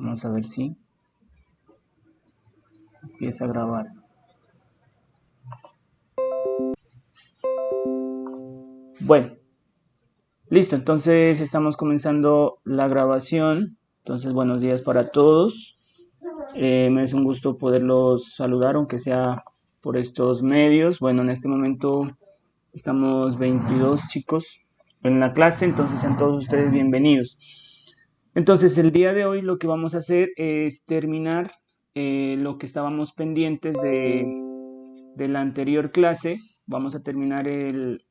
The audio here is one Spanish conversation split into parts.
Vamos a ver si empieza a grabar. Bueno, listo, entonces estamos comenzando la grabación. Entonces, buenos días para todos. Me es un gusto poderlos saludar, aunque sea por estos medios. Bueno, en este momento estamos 22 chicos en la clase, entonces sean todos ustedes bienvenidos. Entonces, el día de hoy lo que vamos a hacer es terminar lo que estábamos pendientes de la anterior clase. Vamos a terminar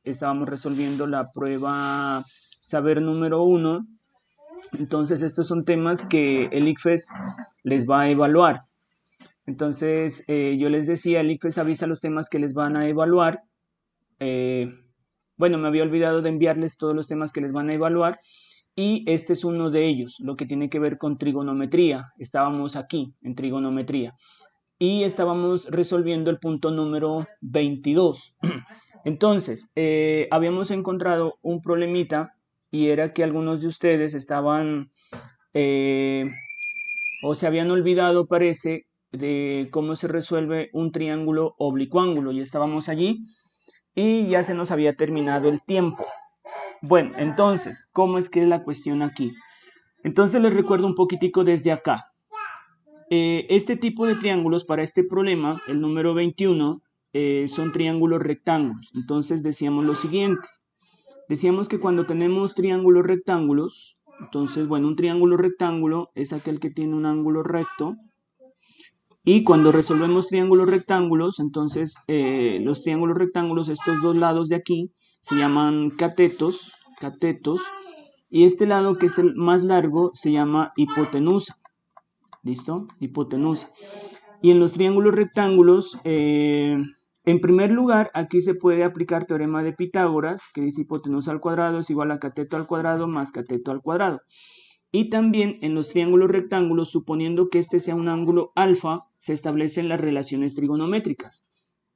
estábamos resolviendo la prueba saber número 1. Entonces, estos son temas que el ICFES les va a evaluar. Entonces, yo les decía, el ICFES avisa los temas que les van a evaluar. Bueno, me había olvidado de enviarles todos los temas que les van a evaluar. Y este es uno de ellos, lo que tiene que ver con trigonometría. Estábamos aquí en trigonometría y estábamos resolviendo el punto número 22. Entonces, habíamos encontrado un problemita y era que algunos de ustedes estaban o se habían olvidado, parece, de cómo se resuelve un triángulo oblicuángulo. Y estábamos allí y ya se nos había terminado el tiempo. Bueno, entonces, ¿cómo es que es la cuestión aquí? Entonces les recuerdo un poquitico desde acá. Este tipo de triángulos para este problema, el número 21, son triángulos rectángulos. Entonces decíamos lo siguiente. Decíamos que cuando tenemos triángulos rectángulos, entonces, bueno, un triángulo rectángulo es aquel que tiene un ángulo recto. Y cuando resolvemos triángulos rectángulos, entonces los triángulos rectángulos, estos dos lados de aquí, se llaman catetos, y este lado que es el más largo se llama hipotenusa. ¿Listo? Hipotenusa. Y en los triángulos rectángulos, en primer lugar, aquí se puede aplicar teorema de Pitágoras, que dice hipotenusa al cuadrado es igual a cateto al cuadrado más cateto al cuadrado. Y también en los triángulos rectángulos, suponiendo que este sea un ángulo alfa, se establecen las relaciones trigonométricas,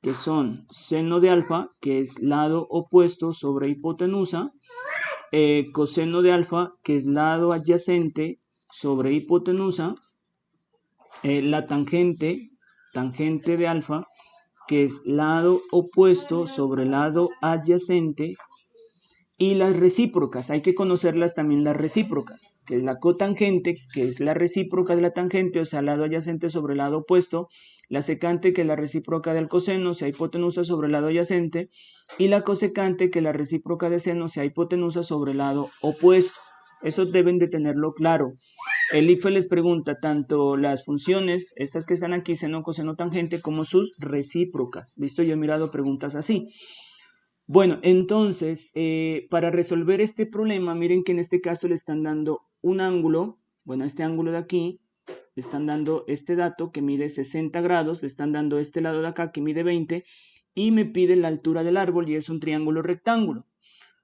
que son seno de alfa, que es lado opuesto sobre hipotenusa, coseno de alfa, que es lado adyacente sobre hipotenusa, la tangente de alfa, que es lado opuesto sobre lado adyacente, y las recíprocas, hay que conocerlas también las recíprocas, que es la cotangente, que es la recíproca de la tangente, o sea, lado adyacente sobre lado opuesto, la secante, que es la recíproca del coseno, o sea, hipotenusa sobre lado adyacente, y la cosecante, que es la recíproca de seno, o sea, hipotenusa sobre lado opuesto. Eso deben de tenerlo claro. El ICFES les pregunta tanto las funciones, estas que están aquí, seno, coseno, tangente, como sus recíprocas. ¿Listo? Yo he mirado preguntas así. Bueno, entonces, para resolver este problema, miren que en este caso le están dando un ángulo, bueno, este ángulo de aquí, le están dando este dato que mide 60 grados, le están dando este lado de acá que mide 20, y me pide la altura del árbol y es un triángulo rectángulo.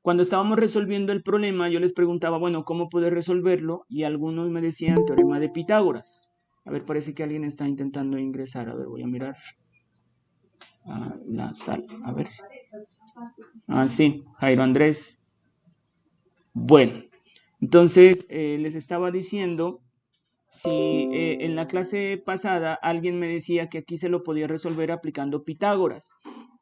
Cuando estábamos resolviendo el problema, yo les preguntaba, bueno, ¿cómo poder resolverlo? Y algunos me decían teorema de Pitágoras. A ver, parece que alguien está intentando ingresar. A ver, voy a mirar a la sala. A ver. Ah, sí, Jairo Andrés. Bueno, entonces les estaba diciendo, si en la clase pasada alguien me decía que aquí se lo podía resolver aplicando Pitágoras,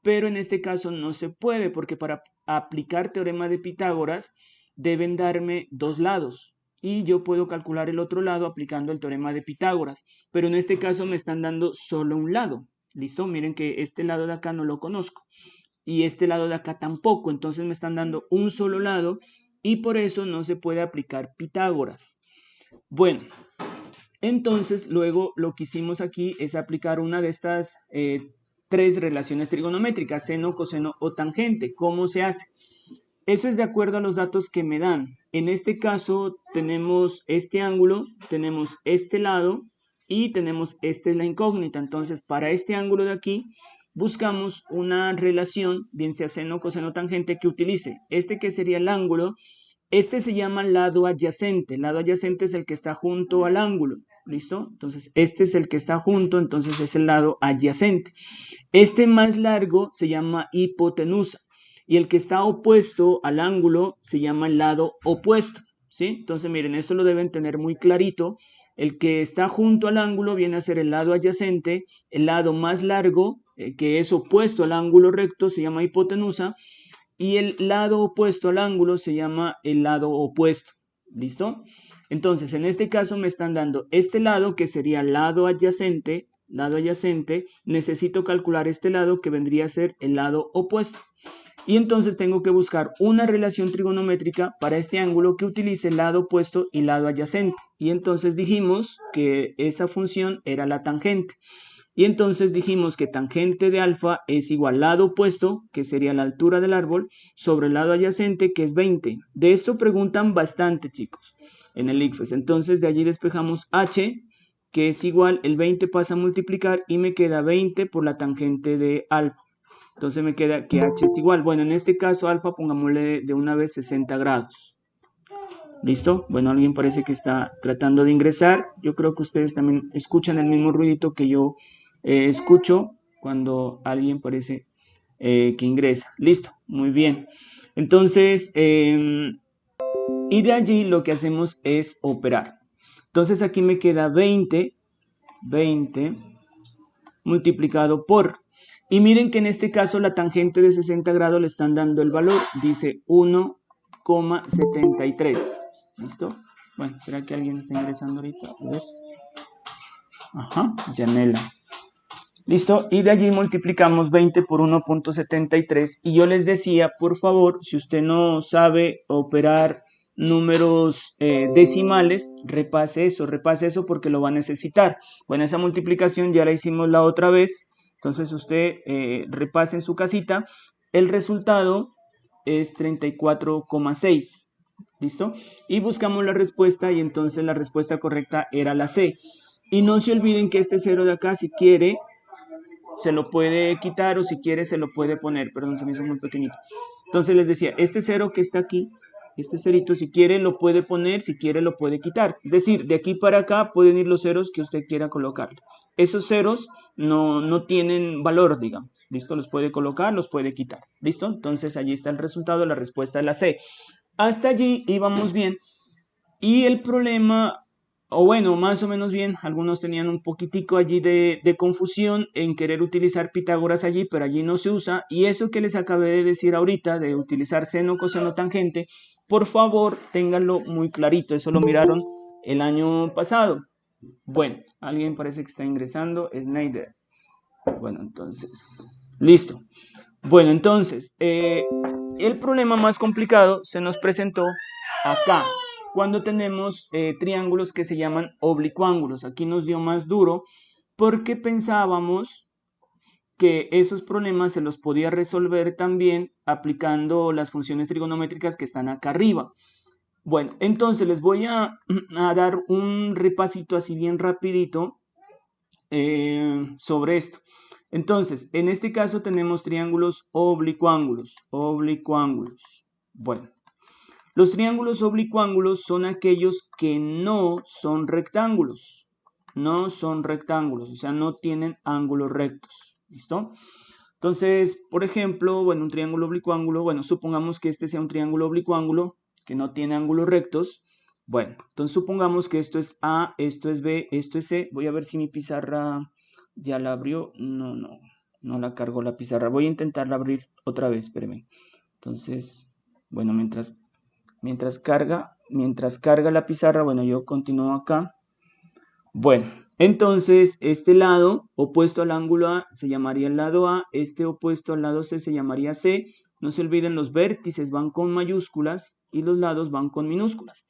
pero en este caso no se puede porque para aplicar teorema de Pitágoras deben darme dos lados y yo puedo calcular el otro lado aplicando el teorema de Pitágoras, pero en este caso me están dando solo un lado. ¿Listo? Miren que este lado de acá no lo conozco y este lado de acá tampoco, entonces me están dando un solo lado y por eso no se puede aplicar Pitágoras. Bueno, entonces luego lo que hicimos aquí es aplicar una de estas tres relaciones trigonométricas, seno, coseno o tangente. ¿Cómo se hace? Eso es de acuerdo a los datos que me dan. En este caso tenemos este ángulo, tenemos este lado y tenemos esta es la incógnita. Entonces para este ángulo de aquí buscamos una relación, bien sea seno, coseno, tangente, que utilice este que sería el ángulo. Este se llama lado adyacente. El lado adyacente es el que está junto al ángulo. ¿Listo? Entonces este es el que está junto, entonces es el lado adyacente. Este más largo se llama hipotenusa. Y el que está opuesto al ángulo se llama el lado opuesto, ¿sí? Entonces, miren, esto lo deben tener muy clarito. El que está junto al ángulo viene a ser el lado adyacente, el lado más largo, que es opuesto al ángulo recto, se llama hipotenusa, y el lado opuesto al ángulo se llama el lado opuesto. ¿Listo? Entonces, en este caso me están dando este lado, que sería lado adyacente, necesito calcular este lado, que vendría a ser el lado opuesto. Y entonces tengo que buscar una relación trigonométrica para este ángulo que utilice lado opuesto y lado adyacente. Y entonces dijimos que esa función era la tangente. Y entonces dijimos que tangente de alfa es igual lado opuesto, que sería la altura del árbol, sobre el lado adyacente, que es 20. De esto preguntan bastante, chicos, en el ICFES. Entonces de allí despejamos h, que es igual, el 20 pasa a multiplicar y me queda 20 por la tangente de alfa. Entonces me queda que h es igual. Bueno, en este caso alfa pongámosle de una vez 60 grados. ¿Listo? Bueno, alguien parece que está tratando de ingresar. Yo creo que ustedes también escuchan el mismo ruidito que yo escucho cuando alguien parece que ingresa. Listo, muy bien. Entonces, y de allí lo que hacemos es operar. Entonces aquí me queda 20 multiplicado por... Y miren que en este caso la tangente de 60 grados le están dando el valor. Dice 1,73. ¿Listo? Bueno, ¿será que alguien está ingresando ahorita? A ver. Ajá, Yanela. ¿Listo? Y de allí multiplicamos 20 por 1,73. Y yo les decía, por favor, si usted no sabe operar números decimales, repase eso porque lo va a necesitar. Bueno, esa multiplicación ya la hicimos la otra vez. Entonces usted repase en su casita. El resultado es 34,6. ¿Listo? Y buscamos la respuesta y entonces la respuesta correcta era la C. Y no se olviden que este 0 de acá, si quiere, se lo puede quitar o si quiere se lo puede poner. Perdón, se me hizo muy pequeñito. Entonces les decía, este 0 que está aquí, este cerito, si quiere lo puede poner, si quiere lo puede quitar. Es decir, de aquí para acá pueden ir los ceros que usted quiera colocar. Esos ceros no tienen valor, digamos. ¿Listo? Los puede colocar, los puede quitar. ¿Listo? Entonces allí está el resultado, la respuesta es la C. Hasta allí íbamos bien. Y el problema, o bueno, más o menos bien, algunos tenían un poquitico allí de confusión en querer utilizar Pitágoras allí, pero allí no se usa. Y eso que les acabé de decir ahorita, de utilizar seno, coseno, tangente, por favor, ténganlo muy clarito. Eso lo miraron el año pasado. Bueno, alguien parece que está ingresando, Snyder. Bueno, entonces, listo. Bueno, entonces, el problema más complicado se nos presentó acá, cuando tenemos triángulos que se llaman oblicuángulos. Aquí nos dio más duro porque pensábamos que esos problemas se los podía resolver también aplicando las funciones trigonométricas que están acá arriba. Bueno, entonces les voy a dar un repasito así bien rapidito sobre esto. Entonces, en este caso tenemos triángulos oblicuángulos. Bueno, los triángulos oblicuángulos son aquellos que no son rectángulos. No son rectángulos, o sea, no tienen ángulos rectos. ¿Listo? Entonces, por ejemplo, bueno, un triángulo oblicuángulo, bueno, supongamos que este sea un triángulo oblicuángulo que no tiene ángulos rectos. Bueno, entonces supongamos que esto es A, esto es B, esto es C. Voy a ver si mi pizarra ya la abrió. No la cargó la pizarra. Voy a intentarla abrir otra vez, espérenme. Entonces, bueno, mientras carga la pizarra, bueno, yo continúo acá. Bueno, entonces este lado opuesto al ángulo A se llamaría el lado A, este opuesto al lado C se llamaría C. No se olviden, los vértices van con mayúsculas y los lados van con minúsculas.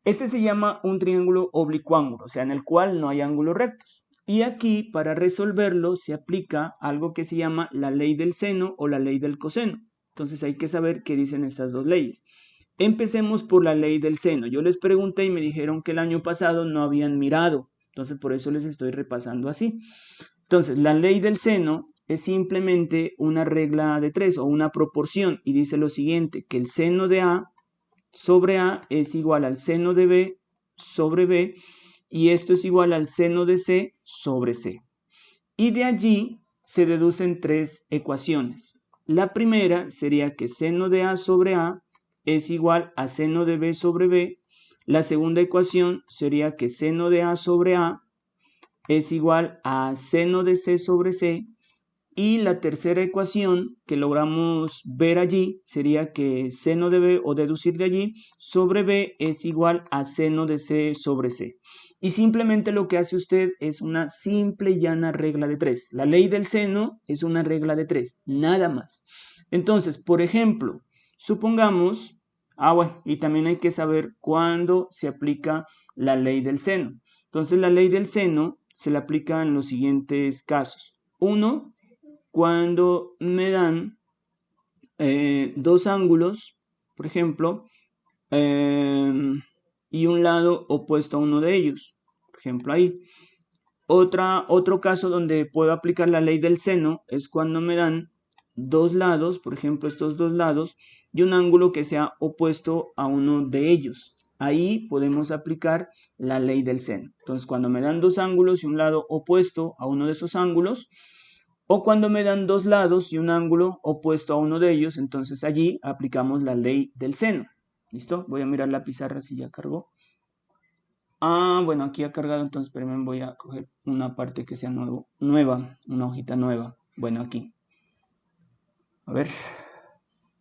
Este se llama un triángulo oblicuángulo, o sea, en el cual no hay ángulos rectos. Y aquí, para resolverlo, se aplica algo que se llama la ley del seno o la ley del coseno. Entonces hay que saber qué dicen estas dos leyes. Empecemos por la ley del seno. Yo les pregunté y me dijeron que el año pasado no habían mirado. Entonces por eso les estoy repasando así. Entonces la ley del seno es simplemente una regla de 3 o una proporción. Y dice lo siguiente, que el seno de A sobre A es igual al seno de B sobre B. Y esto es igual al seno de C sobre C. Y de allí se deducen tres ecuaciones. La primera sería que seno de A sobre A es igual a seno de B sobre B. La segunda ecuación sería que seno de A sobre A es igual a seno de C sobre C. Y la tercera ecuación que logramos ver allí sería que seno de B, o deducir de allí, sobre B es igual a seno de C sobre C. Y simplemente lo que hace usted es una simple y llana regla de 3. La ley del seno es una regla de 3, nada más. Entonces, por ejemplo, supongamos, bueno, y también hay que saber cuándo se aplica la ley del seno. Entonces, la ley del seno se le aplica en los siguientes casos. 1, cuando me dan dos ángulos, por ejemplo, y un lado opuesto a uno de ellos, por ejemplo ahí. Otro caso donde puedo aplicar la ley del seno es cuando me dan dos lados, por ejemplo estos dos lados, y un ángulo que sea opuesto a uno de ellos. Ahí podemos aplicar la ley del seno. Entonces, cuando me dan dos ángulos y un lado opuesto a uno de esos ángulos, o cuando me dan dos lados y un ángulo opuesto a uno de ellos, entonces allí aplicamos la ley del seno. ¿Listo? Voy a mirar la pizarra si ya cargó. Bueno, aquí ha cargado, entonces espérenme, voy a coger una parte que sea nueva, una hojita nueva. Bueno, aquí. A ver.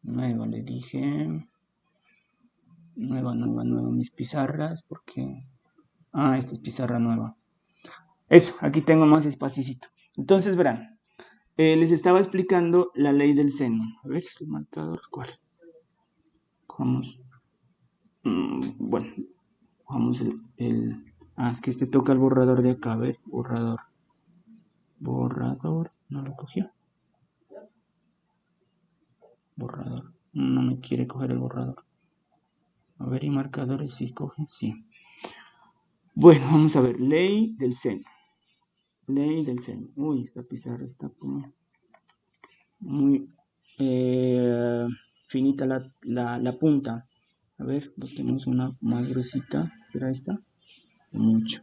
Nueva, le dije. Nueva, mis pizarras, porque... esta es pizarra nueva. Eso, aquí tengo más espacito. Entonces, verán. Les estaba explicando la ley del seno. A ver, el marcador, ¿cuál? Cogamos. Bueno, cogamos es que este toca el borrador de acá. A ver, borrador. Borrador, no lo cogió. Borrador. No me quiere coger el borrador. A ver, y marcadores, sí coge, sí. Bueno, vamos a ver. Ley del seno. Ley del seno. Uy, esta pizarra está como muy finita la punta. A ver, busquemos una más gruesita. ¿Será esta? Mucho.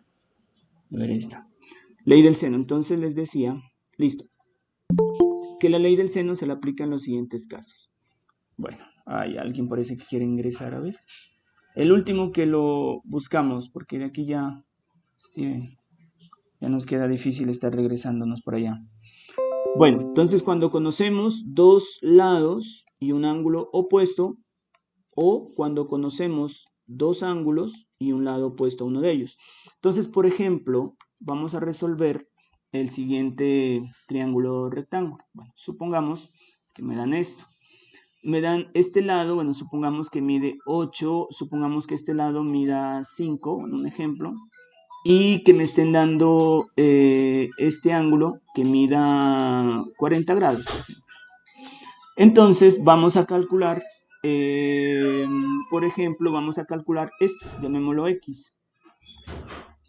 A ver esta. Ley del seno. Entonces les decía, listo, que la ley del seno se la aplica en los siguientes casos. Bueno, hay alguien parece que quiere ingresar, a ver. El último que lo buscamos, porque de aquí ya nos queda difícil estar regresándonos por allá. Bueno, entonces cuando conocemos dos lados y un ángulo opuesto, o cuando conocemos dos ángulos y un lado opuesto a uno de ellos. Entonces, por ejemplo, vamos a resolver el siguiente triángulo rectángulo. Bueno, supongamos que me dan esto. Me dan este lado, bueno, supongamos que mide 8, supongamos que este lado mida 5, en un ejemplo, y que me estén dando este ángulo que mida 40 grados, por ejemplo. Entonces, vamos a calcular, por ejemplo, vamos a calcular esto, llamémoslo X.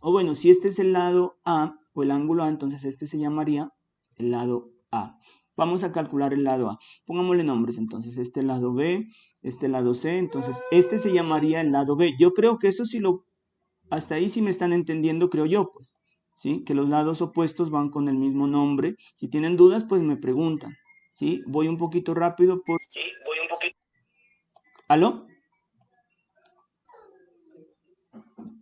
O bueno, si este es el lado A, o el ángulo A, entonces este se llamaría el lado A. Vamos a calcular el lado A. Pongámosle nombres, entonces, este lado B, este lado C, entonces este se llamaría el lado B. Yo creo que eso sí hasta ahí sí me están entendiendo, creo yo, pues, ¿sí? Que los lados opuestos van con el mismo nombre. Si tienen dudas, pues me preguntan, ¿sí? Voy un poquito rápido por... Sí, voy un poquito... ¿Aló?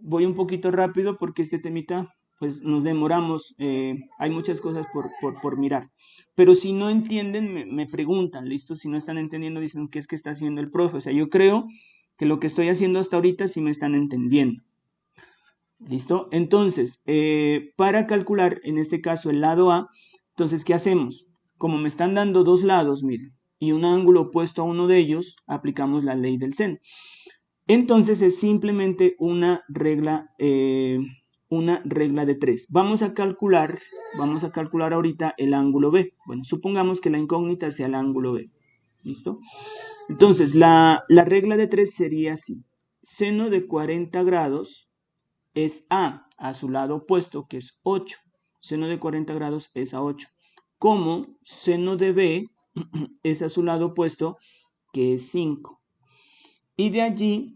Voy un poquito rápido porque este temita, pues nos demoramos, hay muchas cosas por mirar. Pero si no entienden, me preguntan, ¿listo? Si no están entendiendo, dicen, ¿qué es que está haciendo el profe? O sea, yo creo que lo que estoy haciendo hasta ahorita sí me están entendiendo. ¿Listo? Entonces, para calcular, en este caso, el lado A, entonces, ¿qué hacemos? Como me están dando dos lados, miren, y un ángulo opuesto a uno de ellos, aplicamos la ley del seno. Entonces es simplemente una regla de 3. Vamos a calcular ahorita el ángulo B. Bueno, supongamos que la incógnita sea el ángulo B. ¿Listo? Entonces, la regla de 3 sería así. Seno de 40 grados es a su lado opuesto, que es 8. Seno de 40 grados es a 8. Como seno de B es a su lado opuesto, que es 5. Y de allí,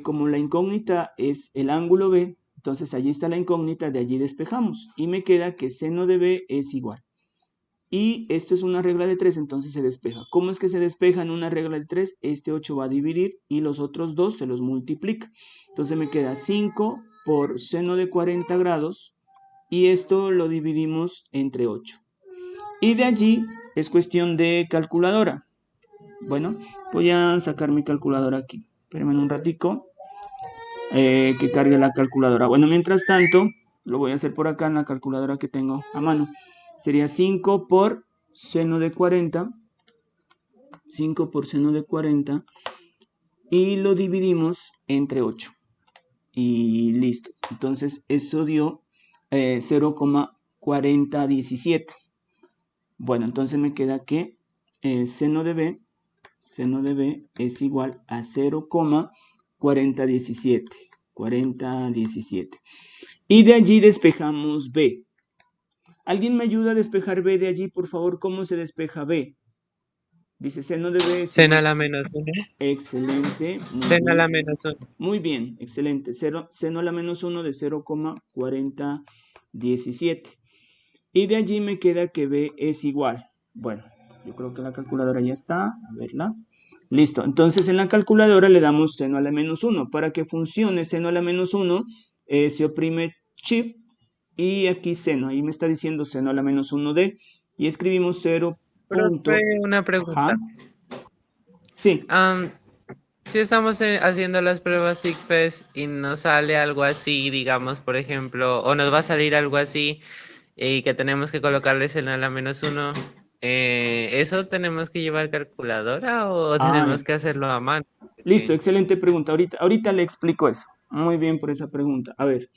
como la incógnita es el ángulo B, entonces allí está la incógnita, de allí despejamos. Y me queda que seno de B es igual y esto es una regla de 3, entonces se despeja. ¿Cómo es que se despeja en una regla de 3? Este 8 va a dividir y los otros 2 se los multiplica. Entonces me queda 5 por seno de 40 grados y esto lo dividimos entre 8. Y de allí es cuestión de calculadora. Bueno, voy a sacar mi calculadora aquí. Espérenme un ratico que cargue la calculadora. Bueno, mientras tanto, lo voy a hacer por acá en la calculadora que tengo a mano. Sería 5 por seno de 40. 5 por seno de 40. Y lo dividimos entre 8. Y listo. Entonces, eso dio 0,4017. Bueno, entonces me queda que seno de B es igual a 0,4017. 4017. Y de allí despejamos B. ¿Alguien me ayuda a despejar B de allí, por favor? ¿Cómo se despeja B? Dice seno de B es Seno a igual. la menos 1. Excelente, muy Seno a la bien. menos 1. Muy bien, excelente. Seno a la menos 1 de 0,4017. Y de allí me queda que B es igual. Bueno, yo creo que la calculadora ya está. A verla. Listo. Entonces en la calculadora le damos seno a la menos 1. Para que funcione seno a la menos 1, se oprime shift y aquí seno. Ahí me está diciendo seno a la menos 1 de. Y escribimos 0. Profe, una Ajá. pregunta. Sí. Si estamos haciendo las pruebas ICFES y nos sale algo así, digamos, por ejemplo, o nos va a salir algo así y que tenemos que colocarle seno a la menos 1, ¿eso tenemos que llevar calculadora o Ah, tenemos que hacerlo a mano? listo, Porque excelente pregunta. Ahorita le explico eso. Muy bien por esa pregunta. A ver,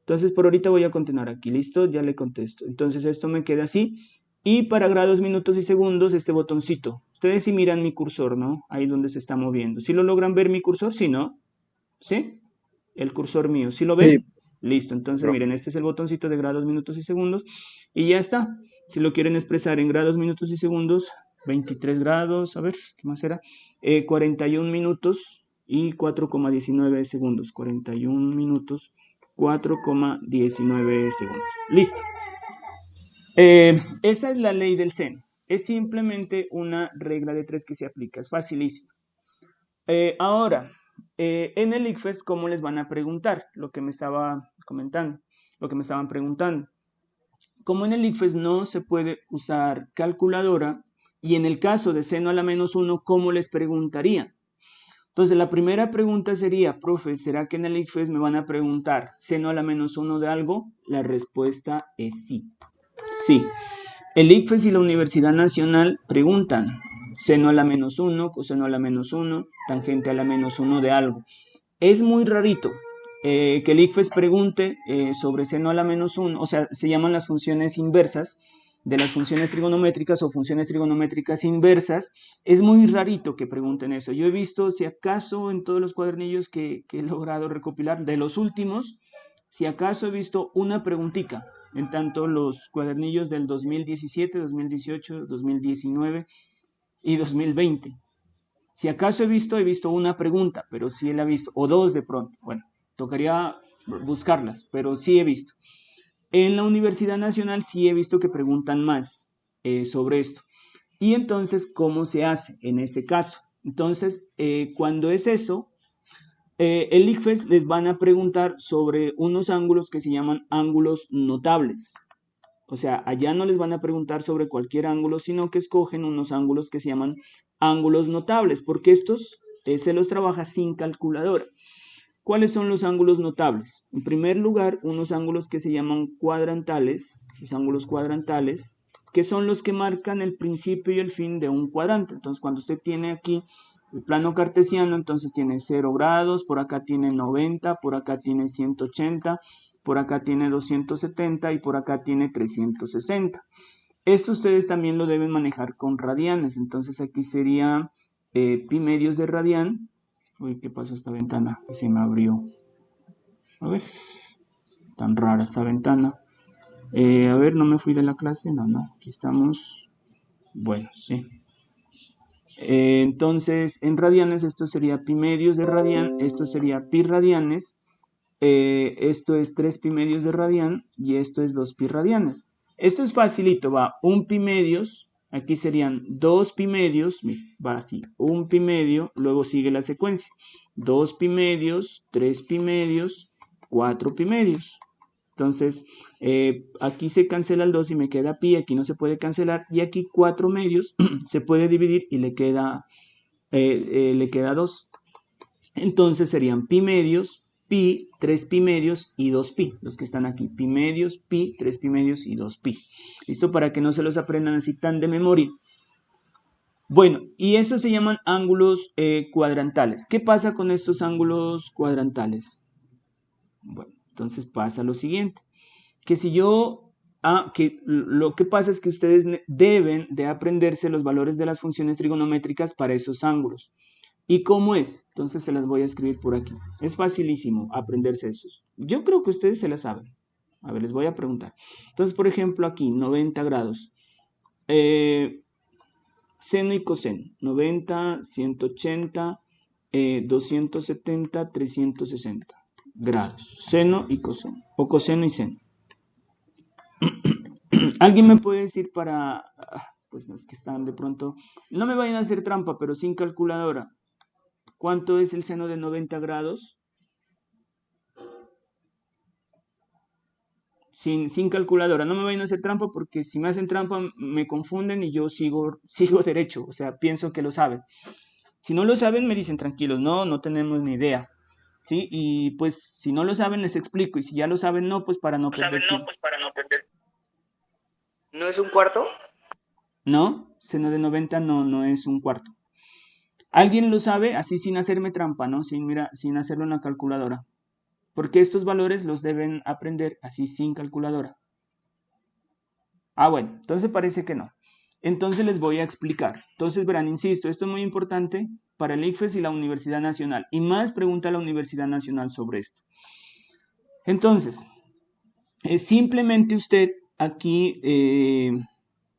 entonces por ahorita voy a continuar aquí. Listo, ya le contesto. Entonces esto me queda así. Y para grados, minutos y segundos, este botoncito. Ustedes sí miran mi cursor, ¿no? Ahí donde se está moviendo. ¿Sí lo logran ver mi cursor? Sí, ¿no? ¿Sí? El cursor mío. ¿Sí lo Sí, ven? Listo. Entonces, profe. miren, este es el botoncito de grados, minutos y segundos. Y ya está. Si lo quieren expresar en grados, minutos y segundos, 23 grados, a ver, ¿qué más era? 41 minutos y 4,19 segundos. 41 minutos, 4,19 segundos. Listo. Esa es la ley del seno. Es simplemente una regla de 3 que se aplica. Es facilísimo. Ahora, en el ICFES, ¿cómo les van a preguntar? Lo que me estaba comentando, lo que me estaban preguntando. Como en el ICFES no se puede usar calculadora, y en el caso de seno a la menos 1, ¿cómo les preguntaría? Entonces, la primera pregunta sería, profe, ¿será que en el ICFES me van a preguntar seno a la menos 1 de algo? La respuesta es sí. Sí. El ICFES y la Universidad Nacional preguntan seno a la menos 1, coseno a la menos 1, tangente a la menos 1 de algo. Es muy rarito que el ICFES pregunte sobre seno a la menos 1, o sea, se llaman las funciones inversas de las funciones trigonométricas o funciones trigonométricas inversas. Es muy rarito que pregunten eso. Yo he visto, si acaso, en todos los cuadernillos que he logrado recopilar, de los últimos, si acaso he visto una preguntita en tanto los cuadernillos del 2017, 2018, 2019 y 2020. Si acaso he visto una pregunta, pero sí la he visto, o dos de pronto. Bueno, tocaría buscarlas, pero sí he visto. En la Universidad Nacional sí he visto que preguntan más sobre esto. Y entonces, ¿cómo se hace en este caso? Entonces, cuando es eso, el ICFES les van a preguntar sobre unos ángulos que se llaman ángulos notables. O sea, allá no les van a preguntar sobre cualquier ángulo, sino que escogen unos ángulos que se llaman ángulos notables, porque estos se los trabaja sin calculadora. ¿Cuáles son los ángulos notables? En primer lugar, unos ángulos que se llaman cuadrantales, los ángulos cuadrantales, que son los que marcan el principio y el fin de un cuadrante. Entonces, cuando usted tiene aquí el plano cartesiano, entonces tiene 0 grados, por acá tiene 90, por acá tiene 180, por acá tiene 270 y por acá tiene 360. Esto ustedes también lo deben manejar con radianes, entonces aquí sería pi medios de radian. Uy, ¿qué pasó esta ventana? Se me abrió. A ver, tan rara esta ventana. A ver, no me fui de la clase, no, aquí estamos. Bueno, sí. Entonces, en radianes esto sería pi medios de radian, esto sería pi radianes, esto es 3 pi medios de radian y esto es 2 pi radianes. Esto es facilito, va 1 pi medios, aquí serían 2 pi medios, va así, 1 pi medio, luego sigue la secuencia, 2 pi medios, 3 pi medios, 4 pi medios. Entonces, aquí se cancela el 2 y me queda pi, aquí no se puede cancelar, y aquí 4 medios se puede dividir y le queda 2. Entonces serían pi medios, pi, 3 pi medios y 2 pi, los que están aquí, pi medios, pi, 3 pi medios y 2 pi. ¿Listo? Para que no se los aprendan así tan de memoria. Bueno, y eso se llaman ángulos cuadrantales. ¿Qué pasa con estos ángulos cuadrantales? Bueno, entonces pasa lo siguiente, que si yo, lo que pasa es que ustedes deben de aprenderse los valores de las funciones trigonométricas para esos ángulos. ¿Y cómo es? Entonces se las voy a escribir por aquí. Es facilísimo aprenderse esos. Yo creo que ustedes se las saben. A ver, les voy a preguntar. Entonces, por ejemplo, aquí, 90 grados. Seno y coseno. 90, 180, 270, 360 grados. Seno y coseno. O coseno y seno. ¿Alguien me puede decir para... Pues los que están de pronto... No me vayan a hacer trampa, pero sin calculadora. ¿Cuánto es el seno de 90 grados? Sin calculadora. No me vayan a hacer trampa porque si me hacen trampa me confunden y yo sigo derecho. O sea, pienso que lo saben. Si no lo saben, me dicen tranquilos. No tenemos ni idea. ¿Sí? Y pues si no lo saben, les explico. Y si ya lo saben, no, pues para no perder tiempo. ¿No es un cuarto? No, seno de 90 no es un cuarto. ¿Alguien lo sabe? Así sin hacerme trampa, ¿no? Sin hacerlo en la calculadora. Porque estos valores los deben aprender así sin calculadora. Bueno, entonces parece que no. Entonces les voy a explicar. Entonces verán, insisto, esto es muy importante para el ICFES y la Universidad Nacional. Y más pregunta la Universidad Nacional sobre esto. Entonces, simplemente usted aquí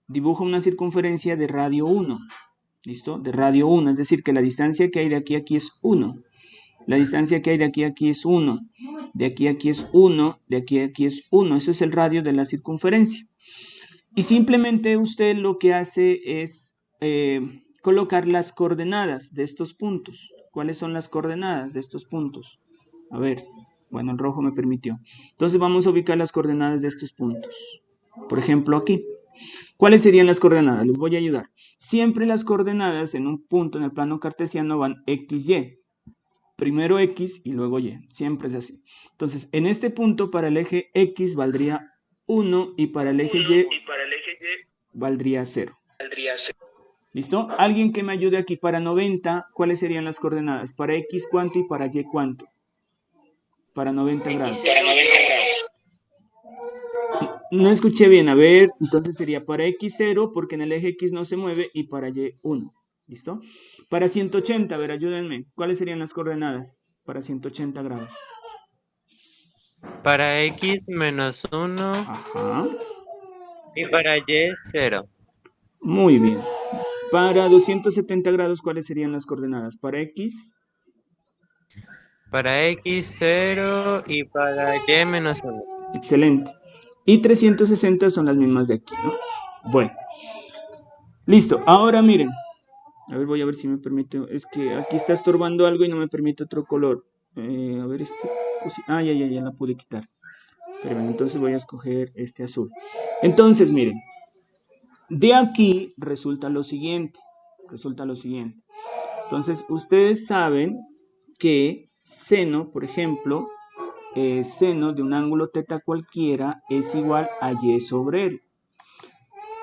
dibuja una circunferencia de radio 1. ¿Listo? De radio 1, es decir, que la distancia que hay de aquí a aquí es 1. La distancia que hay de aquí a aquí es 1. De aquí a aquí es 1. De aquí a aquí es 1. Eso es el radio de la circunferencia. Y simplemente usted lo que hace es colocar las coordenadas de estos puntos. ¿Cuáles son las coordenadas de estos puntos? A ver, bueno, el rojo me permitió. Entonces vamos a ubicar las coordenadas de estos puntos. Por ejemplo, aquí. ¿Cuáles serían las coordenadas? Les voy a ayudar. Siempre las coordenadas en un punto en el plano cartesiano van x, y. Primero x y luego y. Siempre es así. Entonces, en este punto para el eje x valdría 1 y para el eje y valdría 0. ¿Listo? Alguien que me ayude aquí para 90, ¿cuáles serían las coordenadas? Para x cuánto y para y cuánto. Para 90 grados. No escuché bien, a ver, entonces sería para x 0 porque en el eje x no se mueve y para y 1, ¿listo? Para 180, a ver, ayúdenme, ¿cuáles serían las coordenadas para 180 grados? Para x menos 1. Ajá. Y para y 0. Muy bien. Para 270 grados, ¿cuáles serían las coordenadas? Para x. Para x 0 y para y menos 1. Excelente. Y 360 son las mismas de aquí, ¿no? Bueno. Listo. Ahora miren. A ver, voy a ver si me permite. Es que aquí está estorbando algo y no me permite otro color. A ver, ya la pude quitar. Pero bueno, entonces voy a escoger este azul. Entonces, miren. De aquí resulta lo siguiente. Entonces, ustedes saben que seno, por ejemplo, seno de un ángulo teta cualquiera es igual a y sobre l.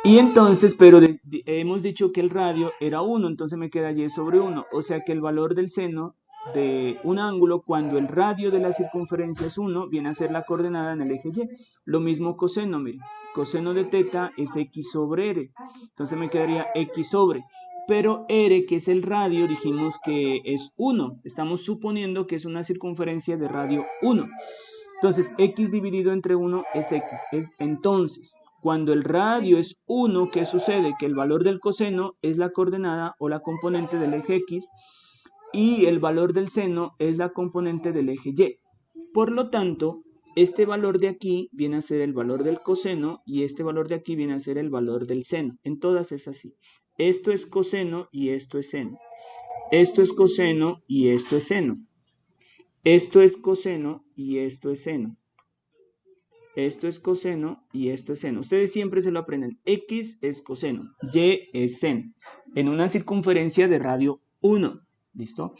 Y entonces, pero hemos dicho que el radio era 1, entonces me queda y sobre 1. O sea que el valor del seno de un ángulo cuando el radio de la circunferencia es 1 viene a ser la coordenada en el eje y. Lo mismo coseno, miren. Coseno de teta es x sobre r. Entonces me quedaría x sobre. Pero r, que es el radio, dijimos que es 1. Estamos suponiendo que es una circunferencia de radio 1. Entonces, x dividido entre 1 es x. Entonces, cuando el radio es 1, ¿qué sucede? Que el valor del coseno es la coordenada o la componente del eje x y el valor del seno es la componente del eje y. Por lo tanto, este valor de aquí viene a ser el valor del coseno y este valor de aquí viene a ser el valor del seno. En todas es así. Esto es coseno y esto es seno. Esto es coseno y esto es seno. Esto es coseno y esto es seno. Esto es coseno y esto es seno. Ustedes siempre se lo aprenden. X es coseno, Y es seno. En una circunferencia de radio 1. ¿Listo?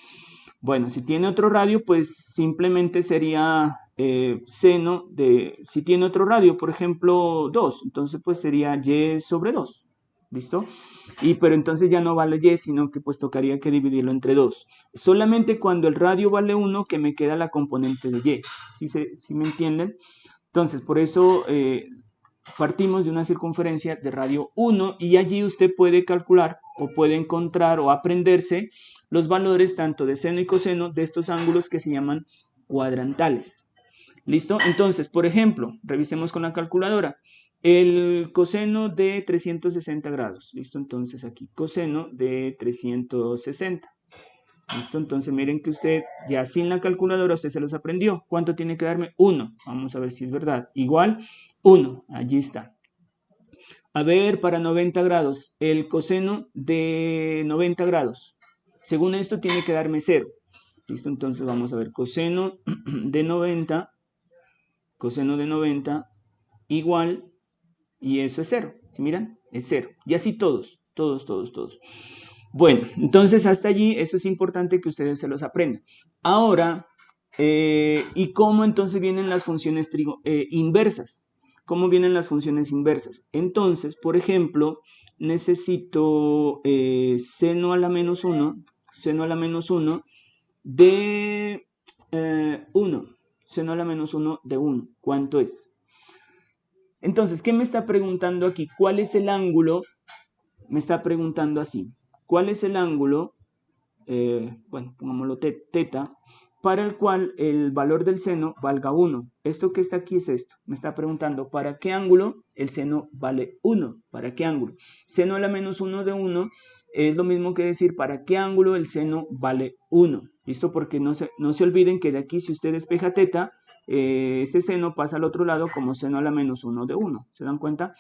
Bueno, si tiene otro radio, pues simplemente sería seno de... Si tiene otro radio, por ejemplo, 2, entonces pues sería Y sobre 2. ¿Listo? Pero entonces ya no vale Y, sino que pues tocaría que dividirlo entre 2. Solamente cuando el radio vale 1 que me queda la componente de Y. ¿Sí me entienden? Entonces, por eso partimos de una circunferencia de radio 1 y allí usted puede calcular o puede encontrar o aprenderse los valores tanto de seno y coseno de estos ángulos que se llaman cuadrantales. ¿Listo? Entonces, por ejemplo, revisemos con la calculadora. El coseno de 360 grados. ¿Listo? Entonces aquí, coseno de 360. ¿Listo? Entonces miren que usted ya sin la calculadora usted se los aprendió. ¿Cuánto tiene que darme? 1. Vamos a ver si es verdad. Igual 1. Allí está. A ver, para 90 grados, el coseno de 90 grados. Según esto tiene que darme 0. ¿Listo? Entonces vamos a ver coseno de 90. Coseno de 90 igual. Y eso es 0. ¿Sí miran? Es 0. Y así todos. Bueno, entonces hasta allí eso es importante que ustedes se los aprendan. Ahora, ¿y cómo entonces vienen las funciones inversas? ¿Cómo vienen las funciones inversas? Entonces, por ejemplo, necesito seno a la menos 1, seno a la menos 1 de 1, seno a la menos 1 de 1. ¿Cuánto es? Entonces, ¿qué me está preguntando aquí? ¿Cuál es el ángulo? Me está preguntando así. ¿Cuál es el ángulo, bueno, pongámoslo teta, para el cual el valor del seno valga 1? Esto que está aquí es esto. Me está preguntando, ¿para qué ángulo el seno vale 1? ¿Para qué ángulo? Seno a la menos 1 de 1 es lo mismo que decir, ¿para qué ángulo el seno vale 1? ¿Listo? Porque no se olviden que de aquí, si usted despeja teta, ese seno pasa al otro lado como seno a la menos 1 de 1. ¿Se dan cuenta?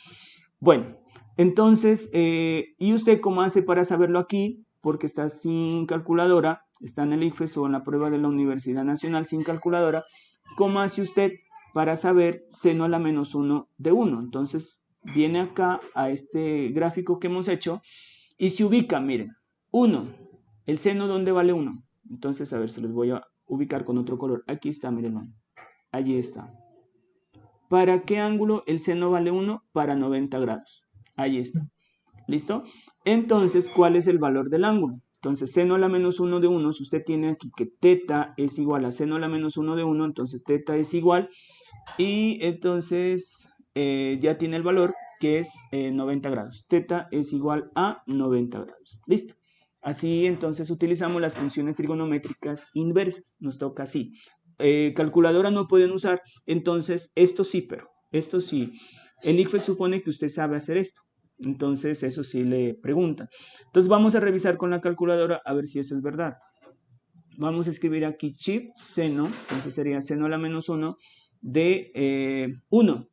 Bueno, entonces, ¿y usted cómo hace para saberlo aquí? Porque está sin calculadora, está en el ICFES o en la prueba de la Universidad Nacional sin calculadora. ¿Cómo hace usted para saber seno a la menos 1 de 1? Entonces, viene acá a este gráfico que hemos hecho y se ubica, miren, 1. ¿El seno dónde vale 1? Entonces, a ver, se los voy a ubicar con otro color. Aquí está, miren, allí está. ¿Para qué ángulo el seno vale 1? Para 90 grados. Ahí está. ¿Listo? Entonces, ¿cuál es el valor del ángulo? Entonces, seno a la menos 1 de 1, si usted tiene aquí que teta es igual a seno a la menos 1 de 1, entonces teta es igual. Y entonces ya tiene el valor que es 90 grados. Teta es igual a 90 grados. ¿Listo? Así entonces utilizamos las funciones trigonométricas inversas. Nos toca así. Calculadora no pueden usar, entonces esto sí, pero esto sí. El ICFES supone que usted sabe hacer esto. Entonces eso sí le preguntan. Entonces vamos a revisar con la calculadora a ver si eso es verdad. Vamos a escribir aquí chip seno, entonces sería seno a la menos 1 de 1.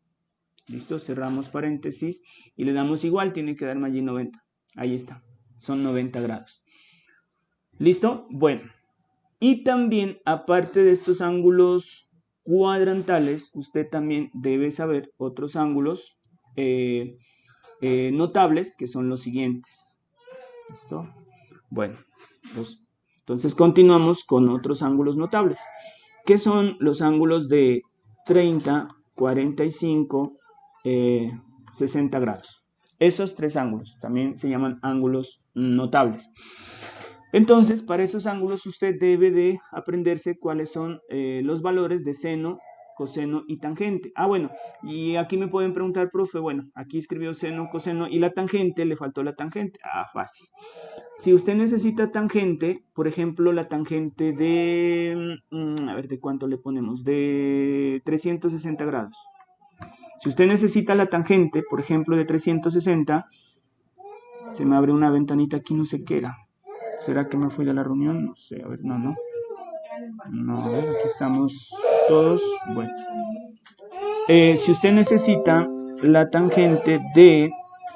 ¿Listo? Cerramos paréntesis y le damos igual, tiene que darme allí 90. Ahí está, son 90 grados. ¿Listo? Bueno, y también aparte de estos ángulos cuadrantales, usted también debe saber otros ángulos notables que son los siguientes. ¿Listo? Bueno, entonces continuamos con otros ángulos notables, que son los ángulos de 30, 45, 60 grados. Esos tres ángulos también se llaman ángulos notables. Entonces, para esos ángulos usted debe de aprenderse cuáles son los valores de seno, coseno y tangente. Bueno, y aquí me pueden preguntar, profe, bueno, aquí escribió seno, coseno y la tangente, le faltó la tangente. Fácil. Si usted necesita tangente, por ejemplo, la tangente de, a ver, ¿de cuánto le ponemos? De 360 grados. Si usted necesita la tangente, por ejemplo, de 360, se me abre una ventanita aquí, no sé qué era. ¿Será que me fui de la reunión? No sé, a ver, no. No, a ver, aquí estamos todos. Bueno. Si usted necesita la tangente de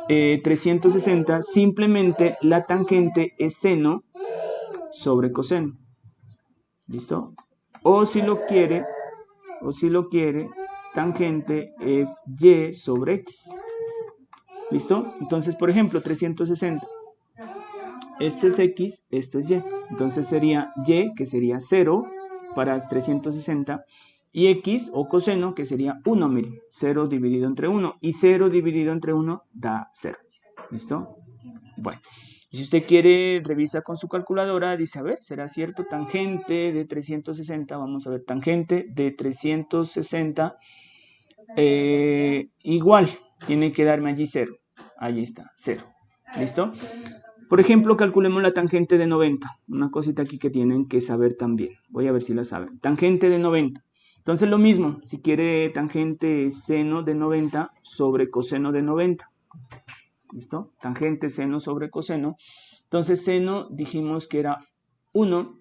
360, simplemente la tangente es seno sobre coseno. ¿Listo? O si lo quiere, tangente es y sobre x. ¿Listo? Entonces, por ejemplo, 360. Esto es x, esto es y. Entonces sería y, que sería 0 para 360. Y x o coseno, que sería 1, miren. 0 dividido entre 1. Y 0 dividido entre 1 da 0. ¿Listo? Bueno. Si usted quiere, revisa con su calculadora, dice, a ver, ¿será cierto? Tangente de 360, vamos a ver, tangente de 360, igual, tiene que darme allí 0. Allí está, 0. ¿Listo? Por ejemplo, calculemos la tangente de 90. Una cosita aquí que tienen que saber también. Voy a ver si la saben. Tangente de 90. Entonces lo mismo, si quiere tangente seno de 90 sobre coseno de 90. ¿Listo? Tangente seno sobre coseno. Entonces seno dijimos que era 1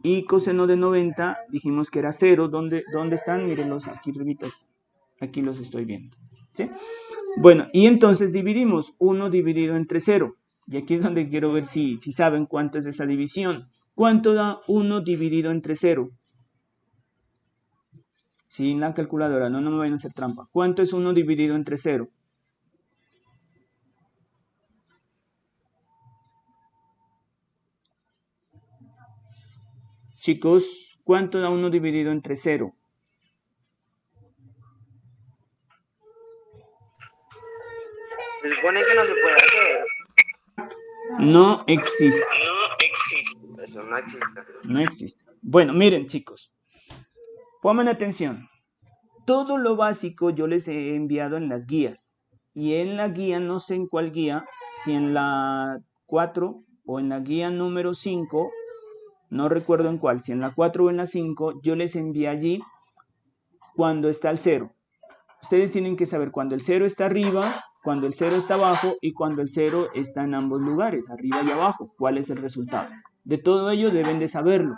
y coseno de 90 dijimos que era 0. ¿Dónde están? Mírenlos aquí arribita. Aquí los estoy viendo. ¿Sí? Bueno, y entonces dividimos 1 dividido entre 0. Y aquí es donde quiero ver si saben cuánto es esa división. ¿Cuánto da 1 dividido entre 0? Sin la calculadora, no me vayan a hacer trampa. ¿Cuánto es 1 dividido entre 0? Chicos, ¿cuánto da 1 dividido entre 0? Se supone que no se puede hacer. No existe. Eso no existe. No existe. Bueno, miren, chicos. Pongan atención. Todo lo básico yo les he enviado en las guías. Y en la guía, no sé en cuál guía, si en la 4 o en la guía número 5, no recuerdo en cuál, si en la 4 o en la 5, yo les envié allí cuando está el 0. Ustedes tienen que saber cuando el 0 está arriba, cuando el 0 está abajo y cuando el 0 está en ambos lugares, arriba y abajo. ¿Cuál es el resultado? De todo ello deben de saberlo.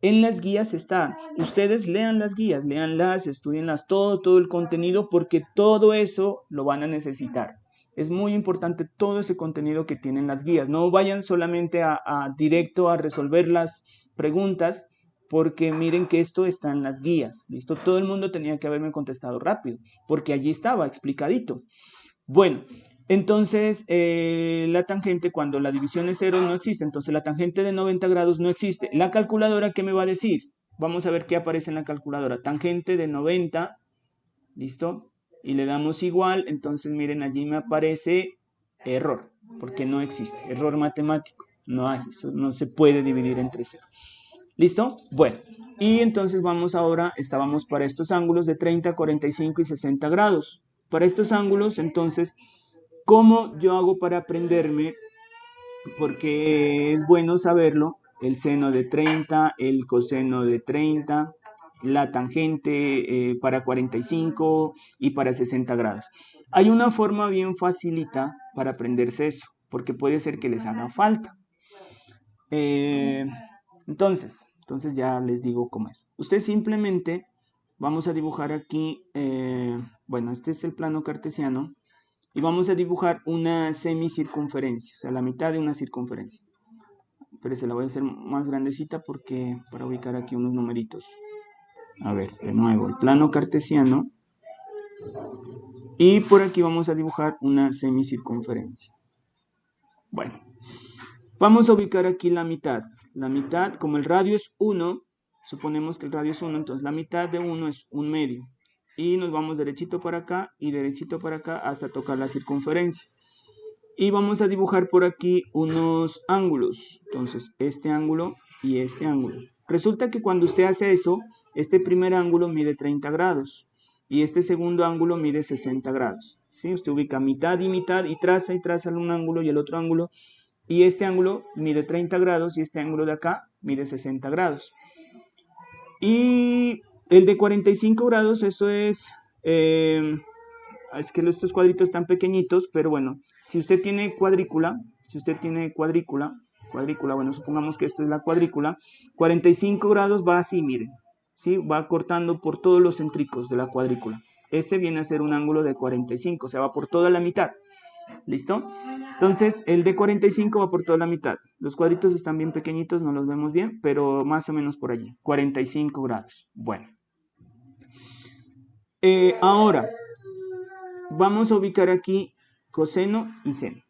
En las guías está. Ustedes lean las guías, leanlas, estudienlas, todo el contenido, porque todo eso lo van a necesitar. Es muy importante todo ese contenido que tienen las guías. No vayan solamente directo a resolver las preguntas, porque miren que esto está en las guías. ¿Listo? Todo el mundo tenía que haberme contestado rápido, porque allí estaba explicadito. Bueno, entonces la tangente, cuando la división es 0, no existe. Entonces la tangente de 90 grados no existe. La calculadora, ¿qué me va a decir? Vamos a ver qué aparece en la calculadora. Tangente de 90, ¿listo? Y le damos igual. Entonces miren, allí me aparece error, porque no existe. Error matemático. No hay, eso no se puede dividir entre 0. ¿Listo? Bueno, y entonces vamos ahora, estábamos para estos ángulos de 30, 45 y 60 grados. Para estos ángulos, entonces, ¿cómo yo hago para aprenderme? Porque es bueno saberlo, el seno de 30, el coseno de 30, la tangente para 45 y para 60 grados. Hay una forma bien facilita para aprenderse eso, porque puede ser que les haga falta. Entonces ya les digo cómo es. Usted simplemente, vamos a dibujar aquí, bueno, este es el plano cartesiano, y vamos a dibujar una semicircunferencia, o sea, la mitad de una circunferencia. Pero se la voy a hacer más grandecita porque para ubicar aquí unos numeritos. A ver, de nuevo, el plano cartesiano. Y por aquí vamos a dibujar una semicircunferencia. Bueno, vamos a ubicar aquí la mitad. La mitad, como el radio es 1, suponemos que el radio es 1, entonces la mitad de 1 es 1 medio. Y nos vamos derechito para acá y derechito para acá hasta tocar la circunferencia. Y vamos a dibujar por aquí unos ángulos. Entonces, este ángulo y este ángulo. Resulta que cuando usted hace eso, este primer ángulo mide 30 grados. Y este segundo ángulo mide 60 grados. ¿Sí? Usted ubica mitad y traza un ángulo y el otro ángulo. Y este ángulo mide 30 grados y este ángulo de acá mide 60 grados. Y el de 45 grados, eso es que estos cuadritos están pequeñitos, pero bueno, si usted tiene cuadrícula, bueno, supongamos que esto es la cuadrícula, 45 grados va así, miren, ¿sí? Va cortando por todos los céntricos de la cuadrícula. ese viene a ser un ángulo de 45, o sea, va por toda la mitad. ¿Listo? Entonces, el de 45 va por toda la mitad. Los cuadritos están bien pequeñitos, no los vemos bien, pero más o menos por allí. 45 grados. Bueno. Ahora, vamos a ubicar aquí coseno y seno.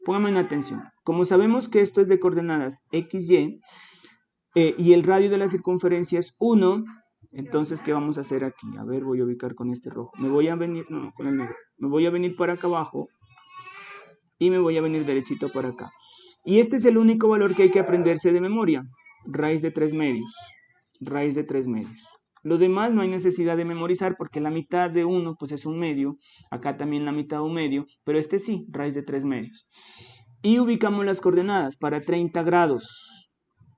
Pónganme en atención. Como sabemos que esto es de coordenadas x, y, y el radio de la circunferencia es 1, entonces, ¿qué vamos a hacer aquí? A ver, voy a ubicar con este rojo. Me voy a venir, no, con el negro. Me voy a venir para acá abajo y me voy a venir derechito para acá. Y este es el único valor que hay que aprenderse de memoria. Raíz de 3 medios. Raíz de 3 medios. Los demás no hay necesidad de memorizar porque la mitad de 1 pues es un medio. Acá también la mitad de un medio. Pero este sí, raíz de 3 medios. Y ubicamos las coordenadas para 30 grados.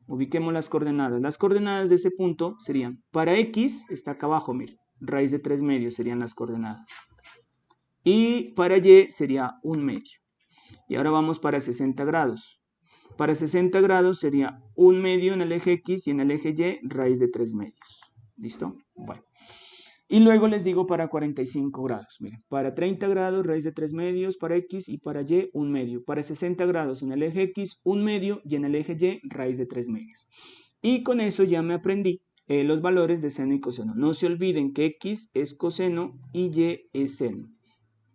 Ubiquemos las coordenadas. Las coordenadas de ese punto serían, para x, está acá abajo, miren. Raíz de 3 medios serían las coordenadas. Y para y sería 1 medio. Y ahora vamos para 60 grados. Para 60 grados sería 1 medio en el eje X y en el eje Y raíz de 3 medios. ¿Listo? Bueno. Y luego les digo para 45 grados. Miren, para 30 grados raíz de 3 medios para X y para Y 1 medio. Para 60 grados en el eje X 1 medio y en el eje Y raíz de 3 medios. Y con eso ya me aprendí los valores de seno y coseno. No se olviden que X es coseno y Y es seno.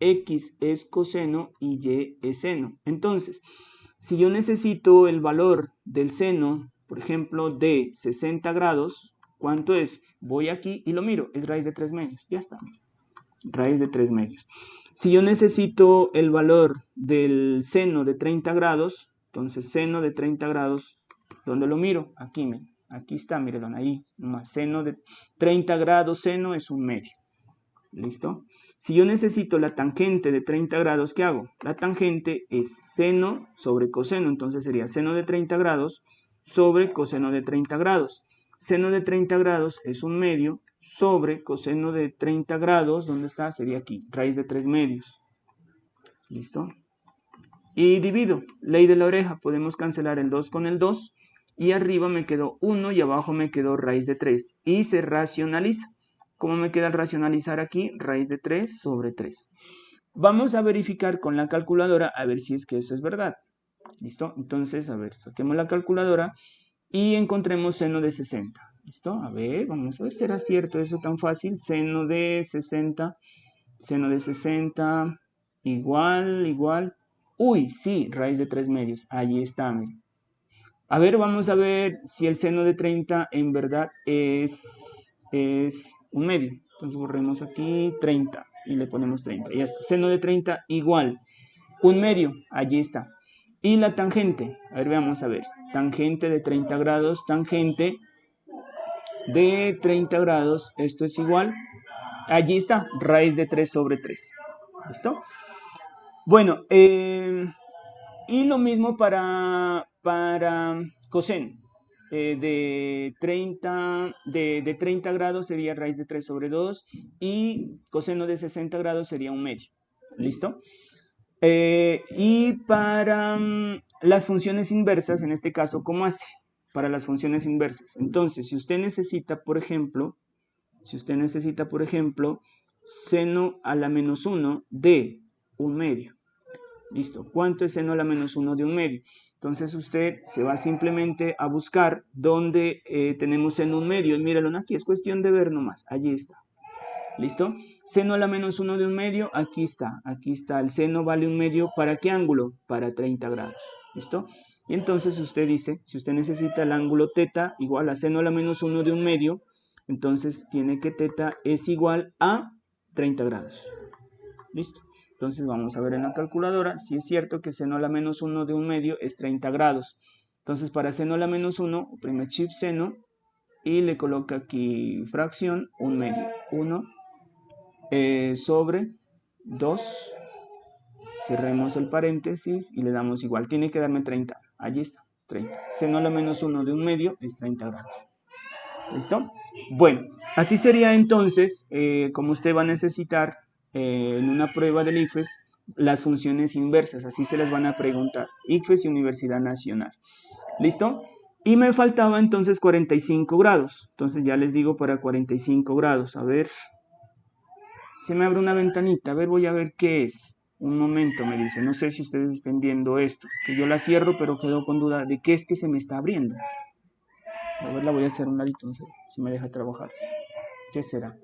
X es coseno y Y es seno. Entonces, si yo necesito el valor del seno, por ejemplo, de 60 grados, ¿cuánto es? Voy aquí y lo miro, es raíz de 3 medios. Ya está, raíz de 3 medios. Si yo necesito el valor del seno de 30 grados, entonces seno de 30 grados, ¿dónde lo miro? Aquí, aquí está, miren, ahí, más seno de 30 grados, seno es 1 medio. ¿Listo? Si yo necesito la tangente de 30 grados, ¿qué hago? La tangente es seno sobre coseno, entonces sería seno de 30 grados sobre coseno de 30 grados. Seno de 30 grados es 1 medio sobre coseno de 30 grados, ¿dónde está? Sería aquí, raíz de 3 medios. ¿Listo? Y divido, ley de la oreja, podemos cancelar el 2 con el 2 y arriba me quedó 1 y abajo me quedó raíz de 3 y se racionaliza. ¿Cómo me queda el racionalizar aquí? Raíz de 3 sobre 3. Vamos a verificar con la calculadora a ver si es que eso es verdad. ¿Listo? Entonces, a ver, saquemos la calculadora y encontremos seno de 60. ¿Listo? A ver, vamos a ver, ¿será cierto eso tan fácil? Seno de 60, igual. Uy, sí, raíz de 3 medios. Allí está, miren. A ver, vamos a ver si el seno de 30 en verdad es 1 medio. Entonces borremos aquí 30 y le ponemos 30. Ya está. Seno de 30 igual 1 medio. Allí está. Y la tangente. A ver, vamos a ver. Tangente de 30 grados. Tangente de 30 grados. Esto es igual. Allí está. Raíz de 3 sobre 3. ¿Listo? Bueno, y lo mismo para coseno. De 30 grados sería raíz de 3 sobre 2 y coseno de 60 grados sería 1 medio. ¿Listo? Y para las funciones inversas, en este caso, ¿cómo hace? Para las funciones inversas. Entonces, si usted necesita, por ejemplo, seno a la menos 1 de 1 medio. Listo. ¿Cuánto es seno a la menos 1 de 1 medio? Entonces usted se va simplemente a buscar dónde tenemos seno 1 medio. Y míralo aquí, es cuestión de ver nomás. Allí está. ¿Listo? Seno a la menos 1 de 1 medio, aquí está. Aquí está. El seno vale 1 medio. ¿Para qué ángulo? Para 30 grados. ¿Listo? Y entonces usted dice, si usted necesita el ángulo teta igual a seno a la menos 1 de 1 medio, entonces tiene que teta es igual a 30 grados. ¿Listo? Entonces vamos a ver en la calculadora si es cierto que seno a la menos 1 de 1 medio es 30 grados. Entonces para seno a la menos 1, oprime shift seno y le coloca aquí fracción 1 medio. 1 sobre 2. Cerremos el paréntesis y le damos igual. Tiene que darme 30. Allí está, 30. Seno a la menos 1 de 1 medio es 30 grados. ¿Listo? Bueno, así sería entonces como usted va a necesitar en una prueba del ICFES las funciones inversas, así se las van a preguntar, ICFES y Universidad Nacional. ¿Listo? Y me faltaba entonces 45 grados, entonces ya les digo para 45 grados, a ver se me abre una ventanita. A ver, voy a ver qué es. Un momento, me dice. No sé si ustedes estén viendo esto. Que yo la cierro, pero quedo con duda de qué es que se me está abriendo. A ver, la voy a hacer a un ladito, no sé si me deja trabajar. ¿Qué será?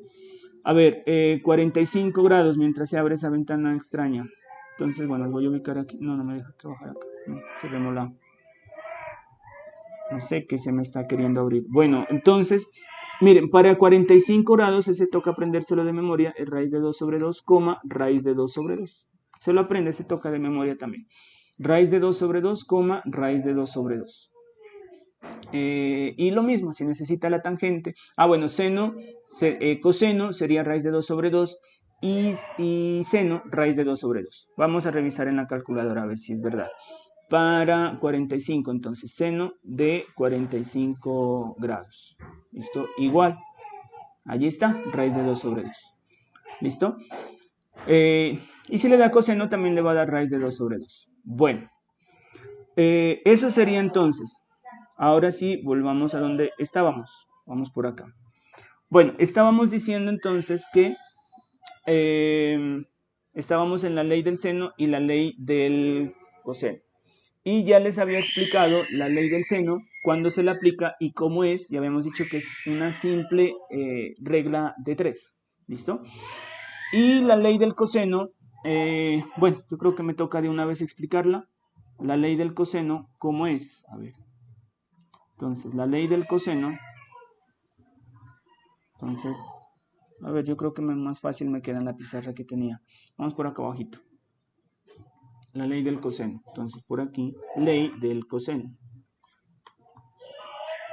A ver, 45 grados mientras se abre esa ventana extraña. Entonces, bueno, voy a ubicar aquí. No, no me deja trabajar acá. No, cerrémosla. No sé qué se me está queriendo abrir. Bueno, entonces, miren, para 45 grados ese toca aprendérselo de memoria. Es raíz de 2 sobre 2, raíz de 2 sobre 2. Se lo aprende, se toca de memoria también. Raíz de 2 sobre 2, raíz de 2 sobre 2. Y lo mismo, si necesita la tangente. Bueno, coseno sería raíz de 2 sobre 2 y seno raíz de 2 sobre 2. Vamos a revisar en la calculadora a ver si es verdad. Para 45, entonces, seno de 45 grados. ¿Listo? Igual. Allí está, raíz de 2 sobre 2. ¿Listo? Y si le da coseno, también le va a dar raíz de 2 sobre 2. Bueno, eso sería entonces. Ahora sí, volvamos a donde estábamos. Vamos por acá. Bueno, estábamos diciendo entonces que estábamos en la ley del seno y la ley del coseno. Y ya les había explicado la ley del seno, cuándo se la aplica y cómo es. Ya habíamos dicho que es una simple regla de 3. ¿Listo? Y la ley del coseno, bueno, yo creo que me toca de una vez explicarla. La ley del coseno, ¿cómo es? A ver. Entonces, la ley del coseno. Entonces, a ver, yo creo que más fácil me queda en la pizarra que tenía. Vamos por acá abajito. La ley del coseno. Entonces, por aquí, ley del coseno.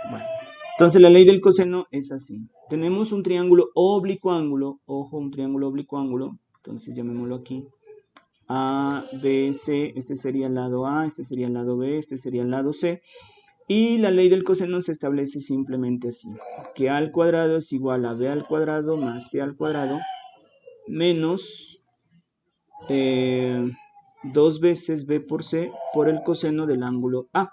Bueno, entonces la ley del coseno es así. Tenemos un triángulo oblicuo-ángulo. Ojo, un triángulo oblicuo-ángulo. Entonces, llamémoslo aquí. A, B, C. Este sería el lado A, este sería el lado B, este sería el lado C. Y la ley del coseno se establece simplemente así. Que A al cuadrado es igual a B al cuadrado más C al cuadrado menos 2 veces B por C por el coseno del ángulo A.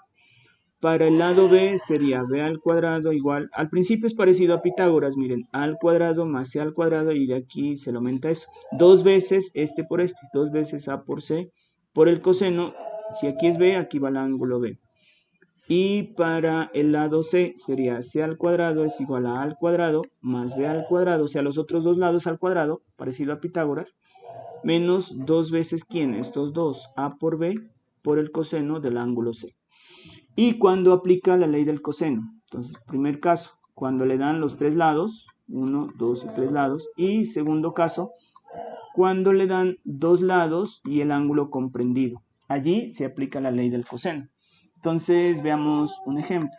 Para el lado B sería B al cuadrado igual, al principio es parecido a Pitágoras, miren, A al cuadrado más C al cuadrado y de aquí se le aumenta eso. 2 veces este por este, 2 veces A por C por el coseno, si aquí es B, aquí va el ángulo B. Y para el lado C sería C al cuadrado es igual a al cuadrado más B al cuadrado, o sea, los otros dos lados al cuadrado, parecido a Pitágoras, menos 2 veces, ¿quién? Estos dos, A por B por el coseno del ángulo C. Y cuando aplica la ley del coseno, entonces, primer caso, cuando le dan los tres lados, 1, 2 y 3 lados, y segundo caso, cuando le dan dos lados y el ángulo comprendido. Allí se aplica la ley del coseno. Entonces, veamos un ejemplo.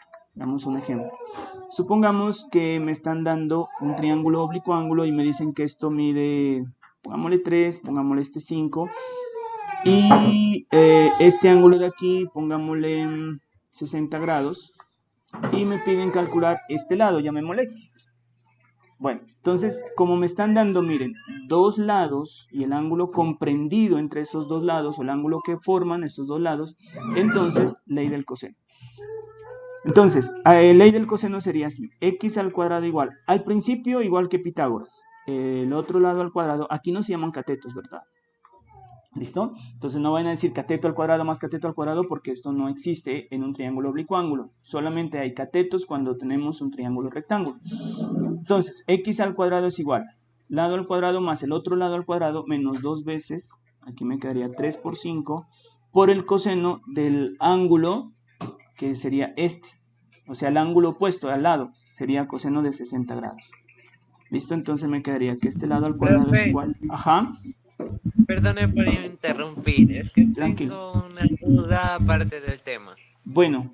Supongamos que me están dando un triángulo oblicuo-ángulo y me dicen que esto mide, pongámosle 3, pongámosle este 5. Y este ángulo de aquí, pongámosle 60 grados. Y me piden calcular este lado, llamémosle X. Bueno, entonces, como me están dando, miren, dos lados y el ángulo comprendido entre esos dos lados, o el ángulo que forman esos dos lados, entonces, ley del coseno. Entonces, ley del coseno sería así, X al cuadrado igual, al principio igual que Pitágoras, el otro lado al cuadrado, aquí no se llaman catetos, ¿verdad? ¿Listo? Entonces no van a decir cateto al cuadrado más cateto al cuadrado porque esto no existe en un triángulo oblicuo-ángulo. Solamente hay catetos cuando tenemos un triángulo rectángulo. Entonces, X al cuadrado es igual. Lado al cuadrado más el otro lado al cuadrado menos 2 veces, aquí me quedaría 3 por 5, por el coseno del ángulo que sería este. O sea, el ángulo opuesto al lado sería coseno de 60 grados. ¿Listo? Entonces me quedaría que este lado al cuadrado es igual. Ajá. Perdone por interrumpir, es que Tranquilo. tengo una duda aparte del tema. Bueno.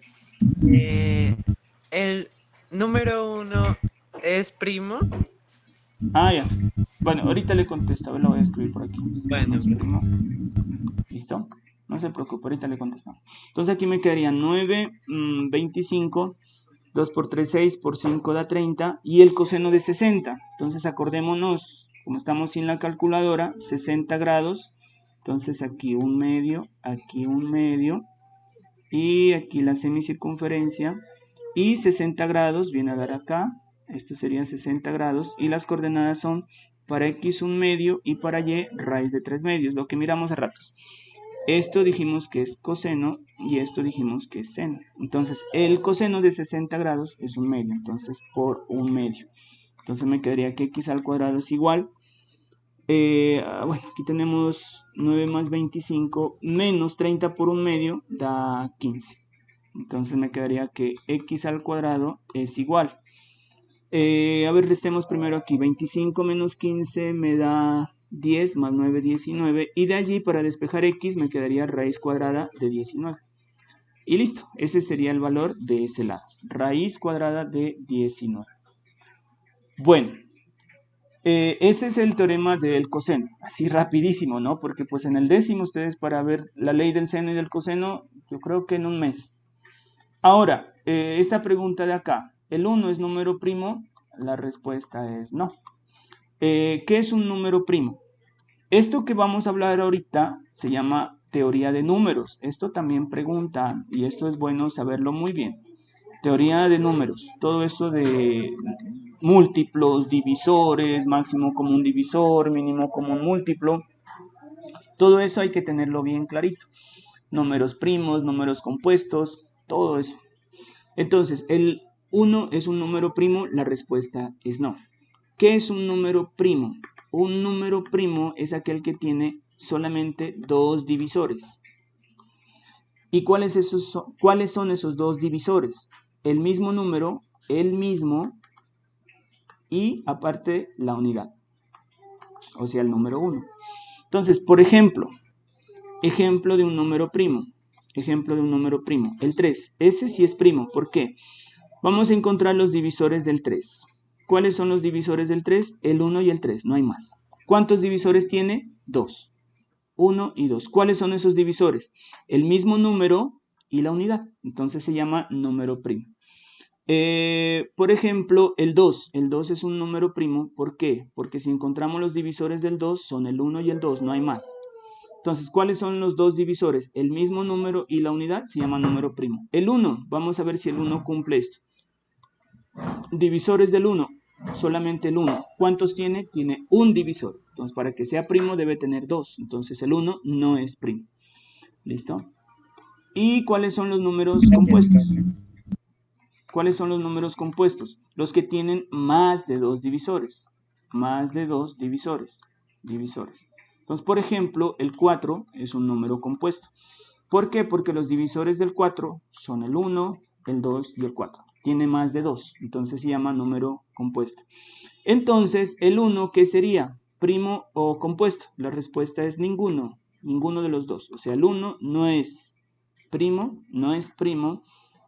¿El número 1 es primo? Ya. Bueno, ahorita le contesto. A ver, lo voy a escribir por aquí. Bueno, ¿Listo? No se preocupe, ahorita le contestamos. Entonces aquí me quedarían 9, 25, 2 por 3, 6, por 5 da 30 y el coseno de 60. Entonces acordémonos, como estamos sin la calculadora, 60 grados. Entonces aquí un medio y aquí la semicircunferencia. Y 60 grados viene a dar acá. Esto sería 60 grados y las coordenadas son para x 1/2 y para y raíz de 3/2, lo que miramos a ratos. Esto dijimos que es coseno y esto dijimos que es seno. Entonces, el coseno de 60 grados es 1/2, entonces por 1/2. Entonces me quedaría que x al cuadrado es igual. Bueno, aquí tenemos 9 más 25 menos 30 por 1/2 da 15. Entonces me quedaría que x al cuadrado es igual. A ver, restemos primero aquí. 25 menos 15 me da 10 más 9, 19. Y de allí, para despejar x, me quedaría raíz cuadrada de 19. Y listo, ese sería el valor de ese lado. Raíz cuadrada de 19. Bueno, ese es el teorema del coseno. Así rapidísimo, ¿no? Porque pues en el décimo ustedes para ver la ley del seno y del coseno, yo creo que en un mes. Ahora, esta pregunta de acá. ¿El 1 es número primo? La respuesta es no. ¿Qué es un número primo? Esto que vamos a hablar ahorita se llama teoría de números. Esto también pregunta, y esto es bueno saberlo muy bien. Teoría de números. Todo esto de múltiplos, divisores, máximo común divisor, mínimo común múltiplo. Todo eso hay que tenerlo bien clarito. Números primos, números compuestos, todo eso. Entonces, ¿el 1 es un número primo? La respuesta es no. ¿Qué es un número primo? Un número primo es aquel que tiene solamente dos divisores. ¿Y cuáles son esos dos divisores? El mismo número, el mismo, y aparte la unidad. O sea, el número 1. Entonces, por ejemplo, ejemplo de un número primo. Ejemplo de un número primo. El 3. Ese sí es primo. ¿Por qué? Vamos a encontrar los divisores del 3. ¿Cuáles son los divisores del 3? El 1 y el 3, no hay más. ¿Cuántos divisores tiene? 2. 1 y 2. ¿Cuáles son esos divisores? El mismo número y la unidad. Entonces se llama número primo. Por ejemplo, el 2. El 2 es un número primo. ¿Por qué? Porque si encontramos los divisores del 2, son el 1 y el 2, no hay más. Entonces, ¿cuáles son los dos divisores? El mismo número y la unidad se llama número primo. El 1, vamos a ver si el 1 cumple esto. Divisores del 1, solamente el 1. ¿Cuántos tiene? Tiene un divisor. Entonces, para que sea primo debe tener 2. Entonces, el 1 no es primo. ¿Listo? ¿Y cuáles son los números compuestos? ¿Cuáles son los números compuestos? Los que tienen más de 2 divisores. Más de 2 divisores. Entonces, por ejemplo, el 4 es un número compuesto. ¿Por qué? Porque los divisores del 4 son el 1, el 2 y el 4. Tiene más de 2, entonces se llama número compuesto. Entonces, el 1, ¿qué sería? ¿Primo o compuesto? La respuesta es ninguno de los dos. O sea, el 1 no es primo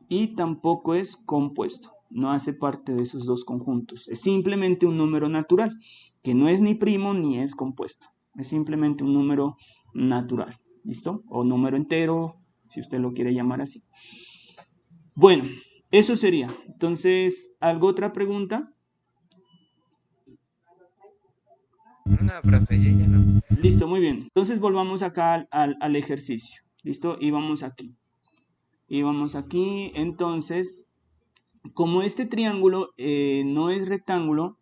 y tampoco es compuesto. No hace parte de esos dos conjuntos. Es simplemente un número natural, que no es ni primo ni es compuesto. Es simplemente un número natural. ¿Listo? O número entero, si usted lo quiere llamar así. Bueno, eso sería. Entonces, ¿alguna otra pregunta? No, profe, yo ya no. Listo, muy bien. Entonces volvamos acá al ejercicio. ¿Listo? Y vamos aquí. Entonces, como este triángulo no es rectángulo,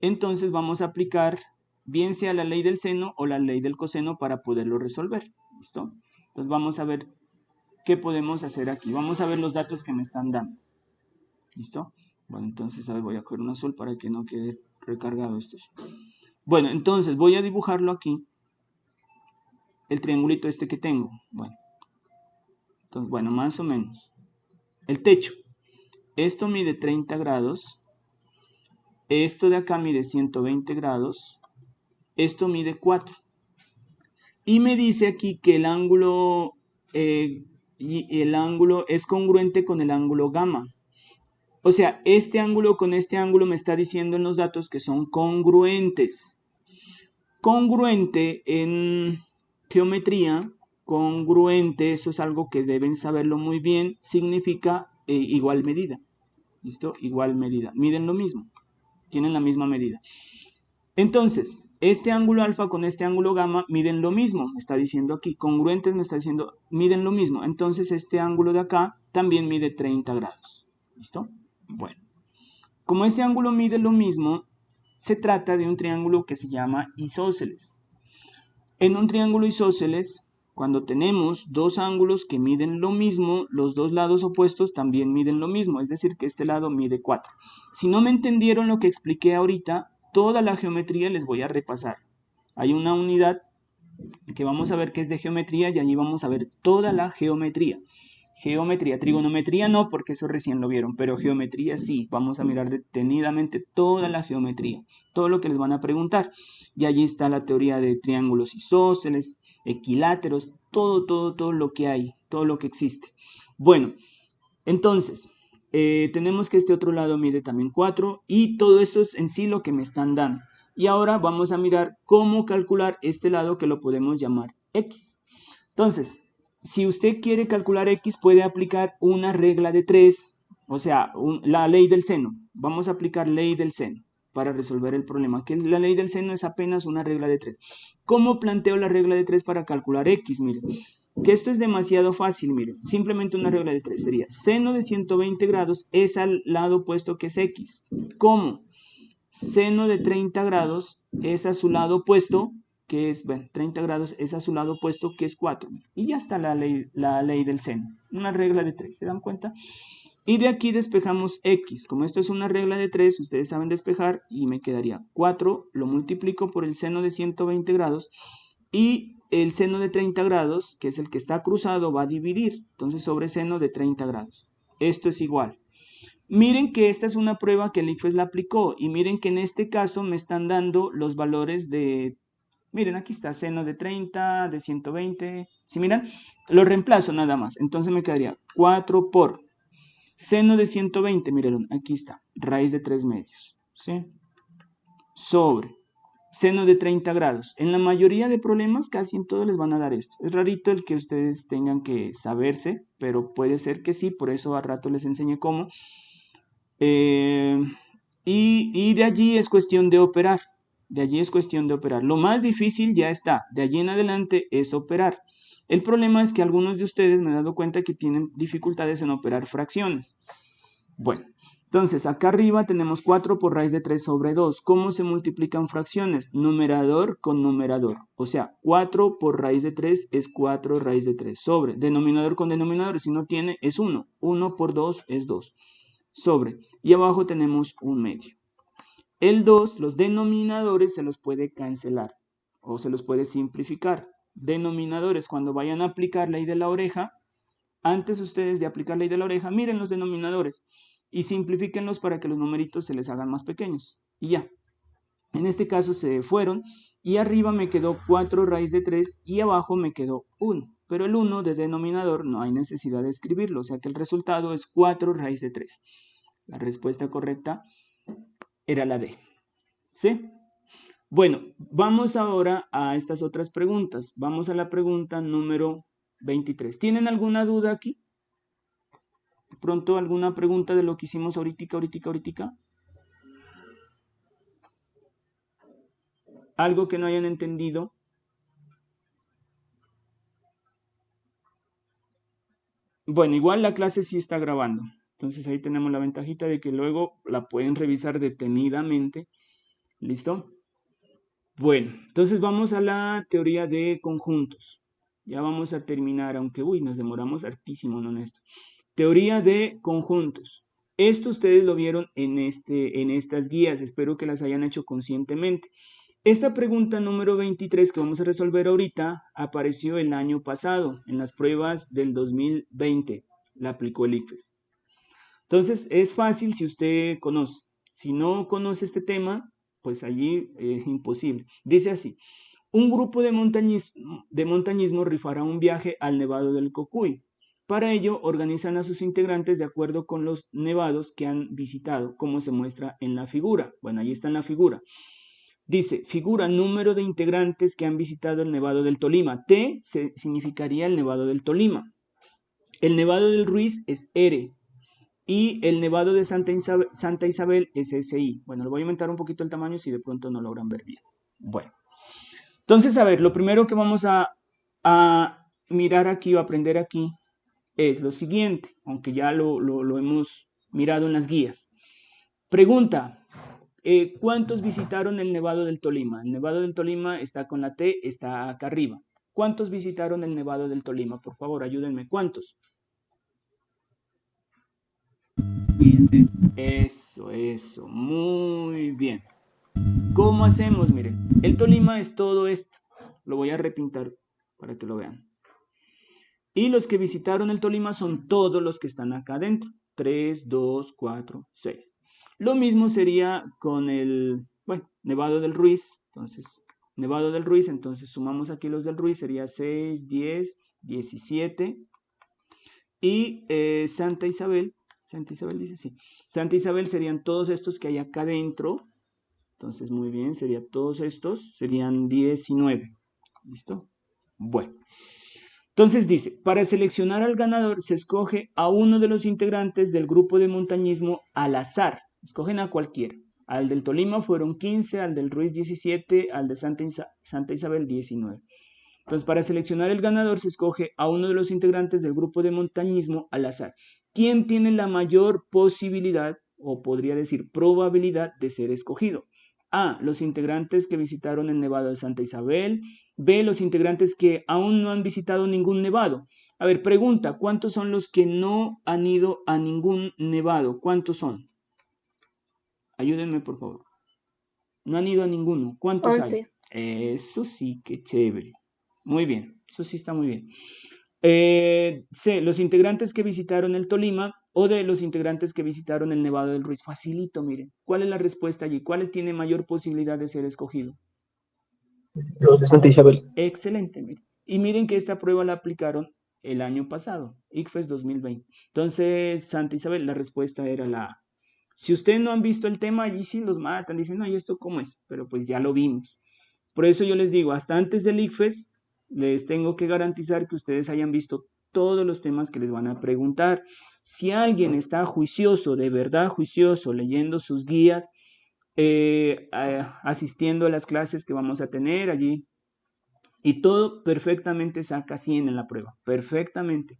entonces vamos a aplicar bien sea la ley del seno o la ley del coseno para poderlo resolver. ¿Listo? Entonces vamos a ver qué podemos hacer aquí. Vamos a ver los datos que me están dando. ¿Listo? Bueno, entonces a ver, voy a coger un azul para que no quede recargado estos. Bueno, entonces voy a dibujarlo aquí. El triangulito este que tengo. Bueno. Entonces, bueno, más o menos. El techo. Esto mide 30 grados. Esto de acá mide 120 grados. Esto mide 4. Y me dice aquí que el ángulo es congruente con el ángulo gamma. O sea, este ángulo con este ángulo me está diciendo en los datos que son congruentes. Congruente en geometría, congruente, eso es algo que deben saberlo muy bien, significa igual medida. ¿Listo? Igual medida. Miden lo mismo. Tienen la misma medida. Entonces, este ángulo alfa con este ángulo gamma miden lo mismo, me está diciendo aquí. Congruentes me está diciendo, miden lo mismo. Entonces, este ángulo de acá también mide 30 grados. ¿Listo? Bueno. Como este ángulo mide lo mismo, se trata de un triángulo que se llama isósceles. En un triángulo isósceles, cuando tenemos dos ángulos que miden lo mismo, los dos lados opuestos también miden lo mismo, es decir, que este lado mide 4. Si no me entendieron lo que expliqué ahorita, toda la geometría les voy a repasar. Hay una unidad que vamos a ver que es de geometría y allí vamos a ver toda la geometría. Geometría, trigonometría no, porque eso recién lo vieron, pero geometría sí, vamos a mirar detenidamente toda la geometría, todo lo que les van a preguntar. Y allí está la teoría de triángulos isósceles, equiláteros, todo lo que hay, todo lo que existe. Bueno, entonces, tenemos que este otro lado mide también 4 y todo esto es en sí lo que me están dando. Y ahora vamos a mirar cómo calcular este lado que lo podemos llamar X. Entonces, si usted quiere calcular X, puede aplicar una regla de 3, o sea, la ley del seno. Vamos a aplicar ley del seno para resolver el problema, que la ley del seno es apenas una regla de 3. ¿Cómo planteo la regla de 3 para calcular X? Miren, que esto es demasiado fácil, miren, simplemente una regla de 3 sería seno de 120 grados es al lado opuesto que es X. ¿Cómo? Seno de 30 grados es a su lado opuesto, que es, bueno, 30 grados es a su lado opuesto, que es 4. Y ya está la ley del seno, una regla de 3, ¿se dan cuenta? Y de aquí despejamos X. Como esto es una regla de 3, ustedes saben despejar y me quedaría 4, lo multiplico por el seno de 120 grados y el seno de 30 grados, que es el que está cruzado, va a dividir. Entonces sobre seno de 30 grados. Esto es igual. Miren que esta es una prueba que el ICFES la aplicó y miren que en este caso me están dando los valores de, miren aquí está, seno de 30, de 120, si miran, lo reemplazo nada más, entonces me quedaría 4 por seno de 120, miren, aquí está, raíz de 3 medios, ¿sí? Sobre seno de 30 grados. En la mayoría de problemas, casi en todos les van a dar esto. Es rarito el que ustedes tengan que saberse, pero puede ser que sí, por eso a rato les enseñé cómo. Y de allí es cuestión de operar. De allí es cuestión de operar. Lo más difícil ya está. De allí en adelante es operar. El problema es que algunos de ustedes me he dado cuenta que tienen dificultades en operar fracciones. Bueno, entonces acá arriba tenemos 4 por raíz de 3 sobre 2. ¿Cómo se multiplican fracciones? Numerador con numerador. O sea, 4 por raíz de 3 es 4 raíz de 3 sobre. Denominador con denominador, si no tiene, es 1. 1 por 2 es 2. Sobre. Y abajo tenemos un medio. El 2, los denominadores se los puede cancelar o se los puede simplificar. Denominadores, cuando vayan a aplicar ley de la oreja, antes ustedes de aplicar ley de la oreja, miren los denominadores y simplifíquenlos para que los numeritos se les hagan más pequeños. Y ya. En este caso se fueron y arriba me quedó 4 raíz de 3 y abajo me quedó 1. Pero el 1 de denominador no hay necesidad de escribirlo, o sea que el resultado es 4 raíz de 3. La respuesta correcta era la D. ¿Sí? Bueno, vamos ahora a estas otras preguntas. Vamos a la pregunta número 23. ¿Tienen alguna duda aquí? ¿Pronto alguna pregunta de lo que hicimos ahorita? ¿Algo que no hayan entendido? Bueno, igual la clase sí está grabando. Entonces ahí tenemos la ventajita de que luego la pueden revisar detenidamente. ¿Listo? Bueno, entonces vamos a la teoría de conjuntos. Ya vamos a terminar, aunque nos demoramos hartísimo en esto. Teoría de conjuntos. Esto ustedes lo vieron en estas guías. Espero que las hayan hecho conscientemente. Esta pregunta número 23 que vamos a resolver ahorita apareció el año pasado en las pruebas del 2020. La aplicó el ICFES. Entonces es fácil si usted conoce. Si no conoce este tema, pues allí es imposible. Dice así: un grupo de montañismo rifará un viaje al Nevado del Cocuy. Para ello, organizan a sus integrantes de acuerdo con los nevados que han visitado, como se muestra en la figura. Bueno, ahí está en la figura. Dice, figura número de integrantes que han visitado el Nevado del Tolima. T significaría el Nevado del Tolima. El Nevado del Ruiz es R. Y el Nevado de Santa Isabel es SI. Bueno, le voy a aumentar un poquito el tamaño si de pronto no logran ver bien. Bueno. Entonces, a ver, lo primero que vamos a mirar aquí o aprender aquí es lo siguiente, aunque ya lo hemos mirado en las guías. Pregunta, ¿Cuántos visitaron el Nevado del Tolima? El Nevado del Tolima está con la T, está acá arriba. ¿Cuántos visitaron el Nevado del Tolima? Por favor, ayúdenme. ¿Cuántos? Eso, muy bien. ¿Cómo hacemos? Miren, el Tolima es todo esto. Lo voy a repintar para que lo vean. Y los que visitaron el Tolima son todos los que están acá adentro. 3, 2, 4, 6. Lo mismo sería con el, bueno, Nevado del Ruiz. Entonces, Nevado del Ruiz, entonces sumamos aquí los del Ruiz, sería 6, 10, 17. Y Santa Isabel dice sí. Santa Isabel serían todos estos que hay acá adentro. Entonces, muy bien, serían todos estos, serían 19. ¿Listo? Bueno. Entonces dice, para seleccionar al ganador se escoge a uno de los integrantes del grupo de montañismo al azar. Escogen a cualquiera. Al del Tolima fueron 15, al del Ruiz 17, al de Santa Isabel 19. Entonces, para seleccionar el ganador se escoge a uno de los integrantes del grupo de montañismo al azar. ¿Quién tiene la mayor posibilidad, o podría decir probabilidad, de ser escogido? A, los integrantes que visitaron el Nevado de Santa Isabel. B, los integrantes que aún no han visitado ningún nevado. A ver, pregunta, ¿cuántos son los que no han ido a ningún nevado? ¿Cuántos son? Ayúdenme, por favor. No han ido a ninguno. ¿Cuántos 11. hay? Eso sí, qué chévere. Muy bien, eso sí está muy bien. C, los integrantes que visitaron el Tolima o de los integrantes que visitaron el Nevado del Ruiz. Facilito, miren. ¿Cuál es la respuesta allí? ¿Cuál tiene mayor posibilidad de ser escogido? Los de Santa Isabel. Excelente, miren. Y miren que esta prueba la aplicaron el año pasado, ICFES 2020. Entonces, Santa Isabel, la respuesta era la A. Si ustedes no han visto el tema, allí sí los matan, dicen, no, ¿y esto cómo es? Pero pues ya lo vimos. Por eso yo les digo, hasta antes del ICFES, les tengo que garantizar que ustedes hayan visto todos los temas que les van a preguntar. Si alguien está juicioso, de verdad juicioso, leyendo sus guías, asistiendo a las clases que vamos a tener allí, y todo perfectamente saca 100 en la prueba, perfectamente.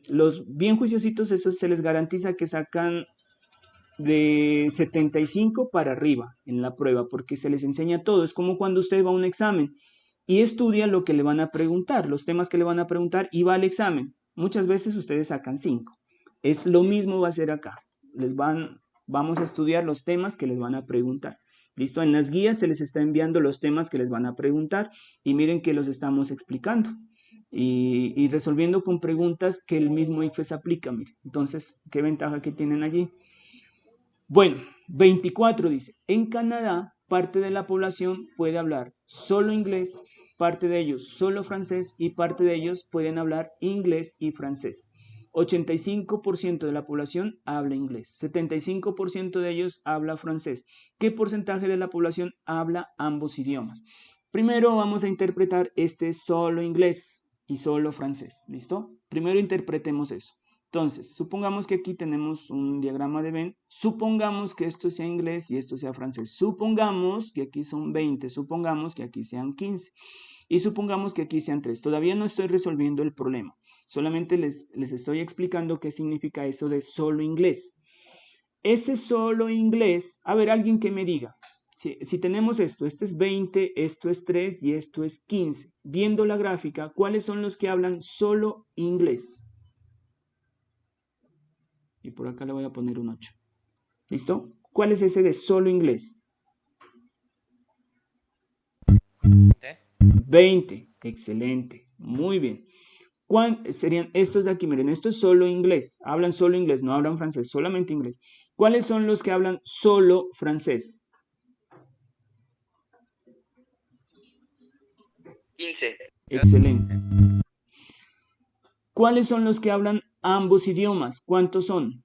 Los bien juiciositos, eso se les garantiza que sacan de 75 para arriba en la prueba, porque se les enseña todo. Es como cuando usted va a un examen y estudia lo que le van a preguntar, los temas que le van a preguntar y va al examen. Muchas veces ustedes sacan 5. Es lo mismo va a ser acá. Vamos a estudiar los temas que les van a preguntar. ¿Listo? En las guías se les está enviando los temas que les van a preguntar y miren que los estamos explicando y resolviendo con preguntas que el mismo ICFES aplica. Miren. Entonces, ¿qué ventaja que tienen allí? Bueno, 24 dice, en Canadá parte de la población puede hablar solo inglés, parte de ellos solo francés y parte de ellos pueden hablar inglés y francés. 85% de la población habla inglés, 75% de ellos habla francés. ¿Qué porcentaje de la población habla ambos idiomas? Primero vamos a interpretar este solo inglés y solo francés, ¿listo? Primero interpretemos eso. Entonces, supongamos que aquí tenemos un diagrama de Venn. Supongamos que esto sea inglés y esto sea francés. Supongamos que aquí son 20. Supongamos que aquí sean 15. Y supongamos que aquí sean 3. Todavía no estoy resolviendo el problema. Solamente les estoy explicando qué significa eso de solo inglés. Ese solo inglés, a ver, alguien que me diga. Si tenemos esto, este es 20, esto es 3 y esto es 15. Viendo la gráfica, ¿cuáles son los que hablan solo inglés? Y por acá le voy a poner un 8. ¿Listo? ¿Cuál es ese de solo inglés? 20. Excelente. Muy bien. ¿Cuántos serían estos de aquí? Miren, esto es solo inglés. Hablan solo inglés, no hablan francés, solamente inglés. ¿Cuáles son los que hablan solo francés? 15. Excelente. ¿Cuáles son los que hablan ambos idiomas? ¿Cuántos son?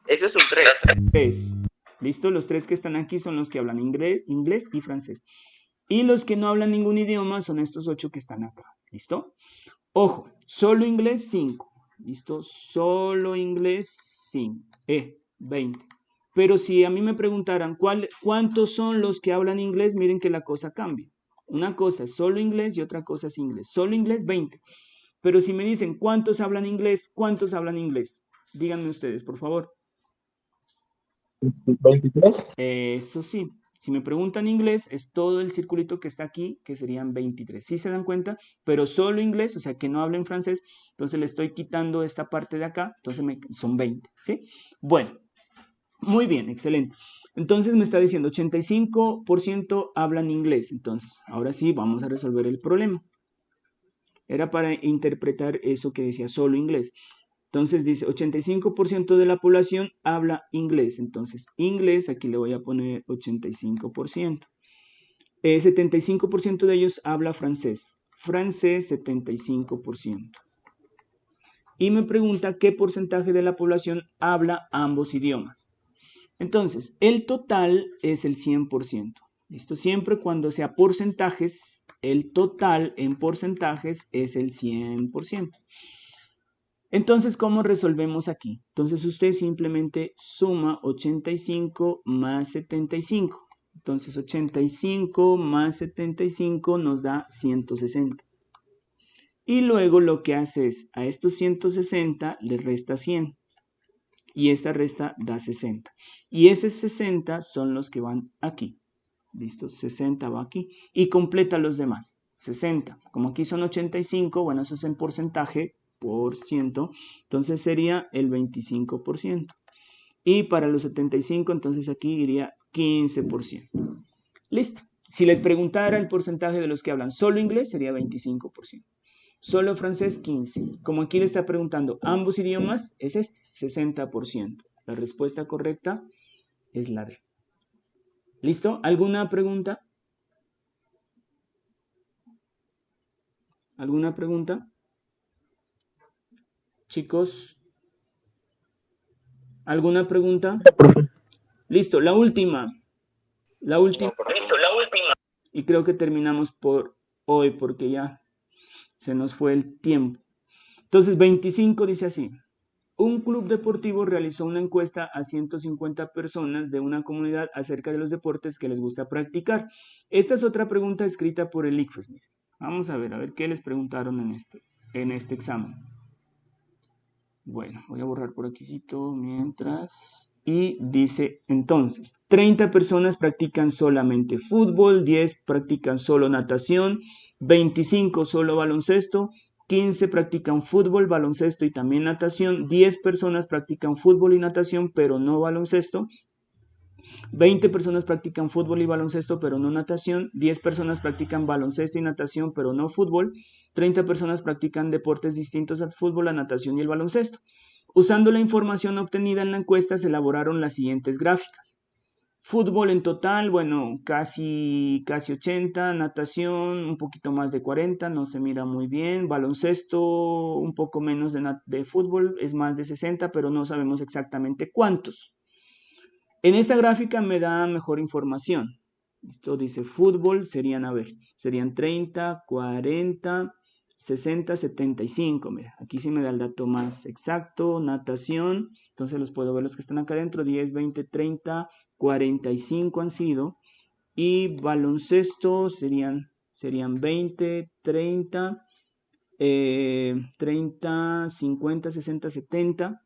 Eso es un 3. 3. ¿Listo? Los 3 que están aquí son los que hablan inglés y francés. Y los que no hablan ningún idioma son estos 8 que están acá. ¿Listo? Ojo, solo inglés 5. ¿Listo? Solo inglés 5. 20. Pero si a mí me preguntaran cuántos son los que hablan inglés, miren que la cosa cambia. Una cosa es solo inglés y otra cosa es inglés. Solo inglés 20. Pero si me dicen cuántos hablan inglés, ¿cuántos hablan inglés? Díganme ustedes, por favor. 23. Eso sí, si me preguntan inglés, es todo el circulito que está aquí, que serían 23. ¿Sí se dan cuenta? Pero solo inglés, o sea, que no hablen francés, entonces le estoy quitando esta parte de acá, entonces son 20, ¿sí? Bueno, muy bien, excelente. Entonces me está diciendo 85% hablan inglés. Entonces, ahora sí, vamos a resolver el problema. Era para interpretar eso que decía solo inglés. Entonces dice 85% de la población habla inglés. Entonces, inglés, aquí le voy a poner 85%. 75% de ellos habla francés. Francés, 75%. Y me pregunta qué porcentaje de la población habla ambos idiomas. Entonces, el total es el 100%. ¿Listo? Siempre cuando sea porcentajes, el total en porcentajes es el 100%. Entonces, ¿cómo resolvemos aquí? Entonces, usted simplemente suma 85 más 75. Entonces, 85 más 75 nos da 160. Y luego lo que hace es, a estos 160 le resta 100. Y esta resta da 60. Y esos 60 son los que van aquí. ¿Listo? 60 va aquí. Y completa los demás. 60. Como aquí son 85, bueno, eso es en porcentaje, por ciento. Entonces sería el 25%. Y para los 75, entonces aquí iría 15%. Listo. Si les preguntara el porcentaje de los que hablan solo inglés, sería 25%. Solo francés, 15%. Como aquí le está preguntando ambos idiomas, es este, 60%. La respuesta correcta es la D. ¿Listo? ¿Alguna pregunta? ¿Alguna pregunta? Chicos, ¿alguna pregunta? Profe. Listo, la última. La última. Listo, la última. Y creo que terminamos por hoy porque ya se nos fue el tiempo. Entonces, 25 dice así. Un club deportivo realizó una encuesta a 150 personas de una comunidad acerca de los deportes que les gusta practicar. Esta es otra pregunta escrita por el ICFES. Vamos a ver qué les preguntaron en este examen. Bueno, voy a borrar por aquí mientras. Y dice entonces, 30 personas practican solamente fútbol, 10 practican solo natación, 25 solo baloncesto, 15 practican fútbol, baloncesto y también natación, 10 personas practican fútbol y natación, pero no baloncesto, 20 personas practican fútbol y baloncesto, pero no natación, 10 personas practican baloncesto y natación, pero no fútbol, 30 personas practican deportes distintos al fútbol, la natación y el baloncesto. Usando la información obtenida en la encuesta se elaboraron las siguientes gráficas. Fútbol en total, bueno, casi 80, natación un poquito más de 40, no se mira muy bien, baloncesto un poco menos de fútbol, es más de 60, pero no sabemos exactamente cuántos. En esta gráfica me da mejor información. Esto dice fútbol, serían 30, 40, 60, 75. Mira, aquí sí me da el dato más exacto. Natación, entonces los puedo ver los que están acá adentro. 10, 20, 30, 45 han sido. Y baloncesto serían 20, 30, 30, 50, 60, 70.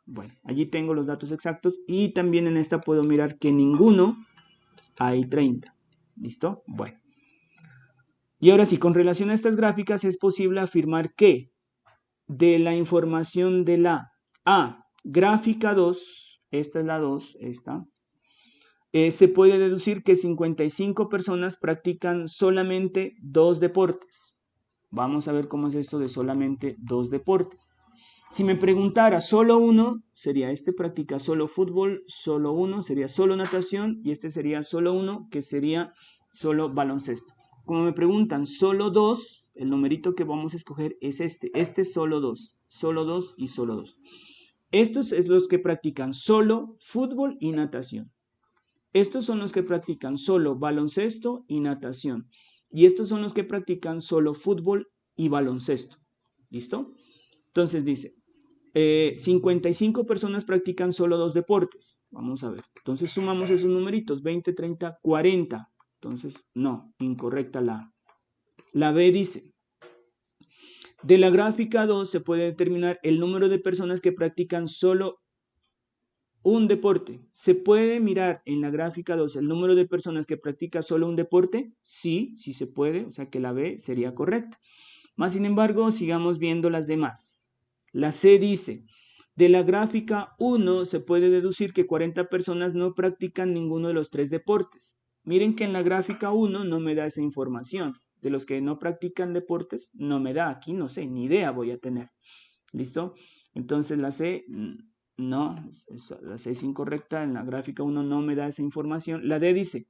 Bueno, allí tengo los datos exactos y también en esta puedo mirar que ninguno hay 30. ¿Listo? Bueno. Y ahora sí, con relación a estas gráficas es posible afirmar que de la información de la gráfica 2, esta es la 2, se puede deducir que 55 personas practican solamente 2 deportes. Vamos a ver cómo es esto de solamente 2 deportes. Si me preguntara solo uno, sería este practica solo fútbol, solo uno sería solo natación y este sería solo uno que sería solo baloncesto. Como me preguntan solo 2, el numerito que vamos a escoger es este es solo 2 y solo 2. Estos es los que practican solo fútbol y natación. Estos son los que practican solo baloncesto y natación. Y estos son los que practican solo fútbol y baloncesto. ¿Listo? Entonces dice, 55 personas practican solo 2 deportes. Vamos a ver. Entonces sumamos esos numeritos. 20, 30, 40. Entonces, no, incorrecta la A. La B dice, De la gráfica 2 se puede determinar el número de personas que practican solo un deporte. ¿Se puede mirar en la gráfica 2 el número de personas que practican solo un deporte? Sí, sí se puede, o sea que la B sería correcta. Más sin embargo, sigamos viendo las demás. La C dice, de la gráfica 1 se puede deducir que 40 personas no practican ninguno de los 3 deportes. Miren que en la gráfica 1 no me da esa información. De los que no practican deportes, no me da. Aquí no sé, ni idea voy a tener. ¿Listo? Entonces la C, no, la C es incorrecta. En la gráfica 1 no me da esa información. La D dice,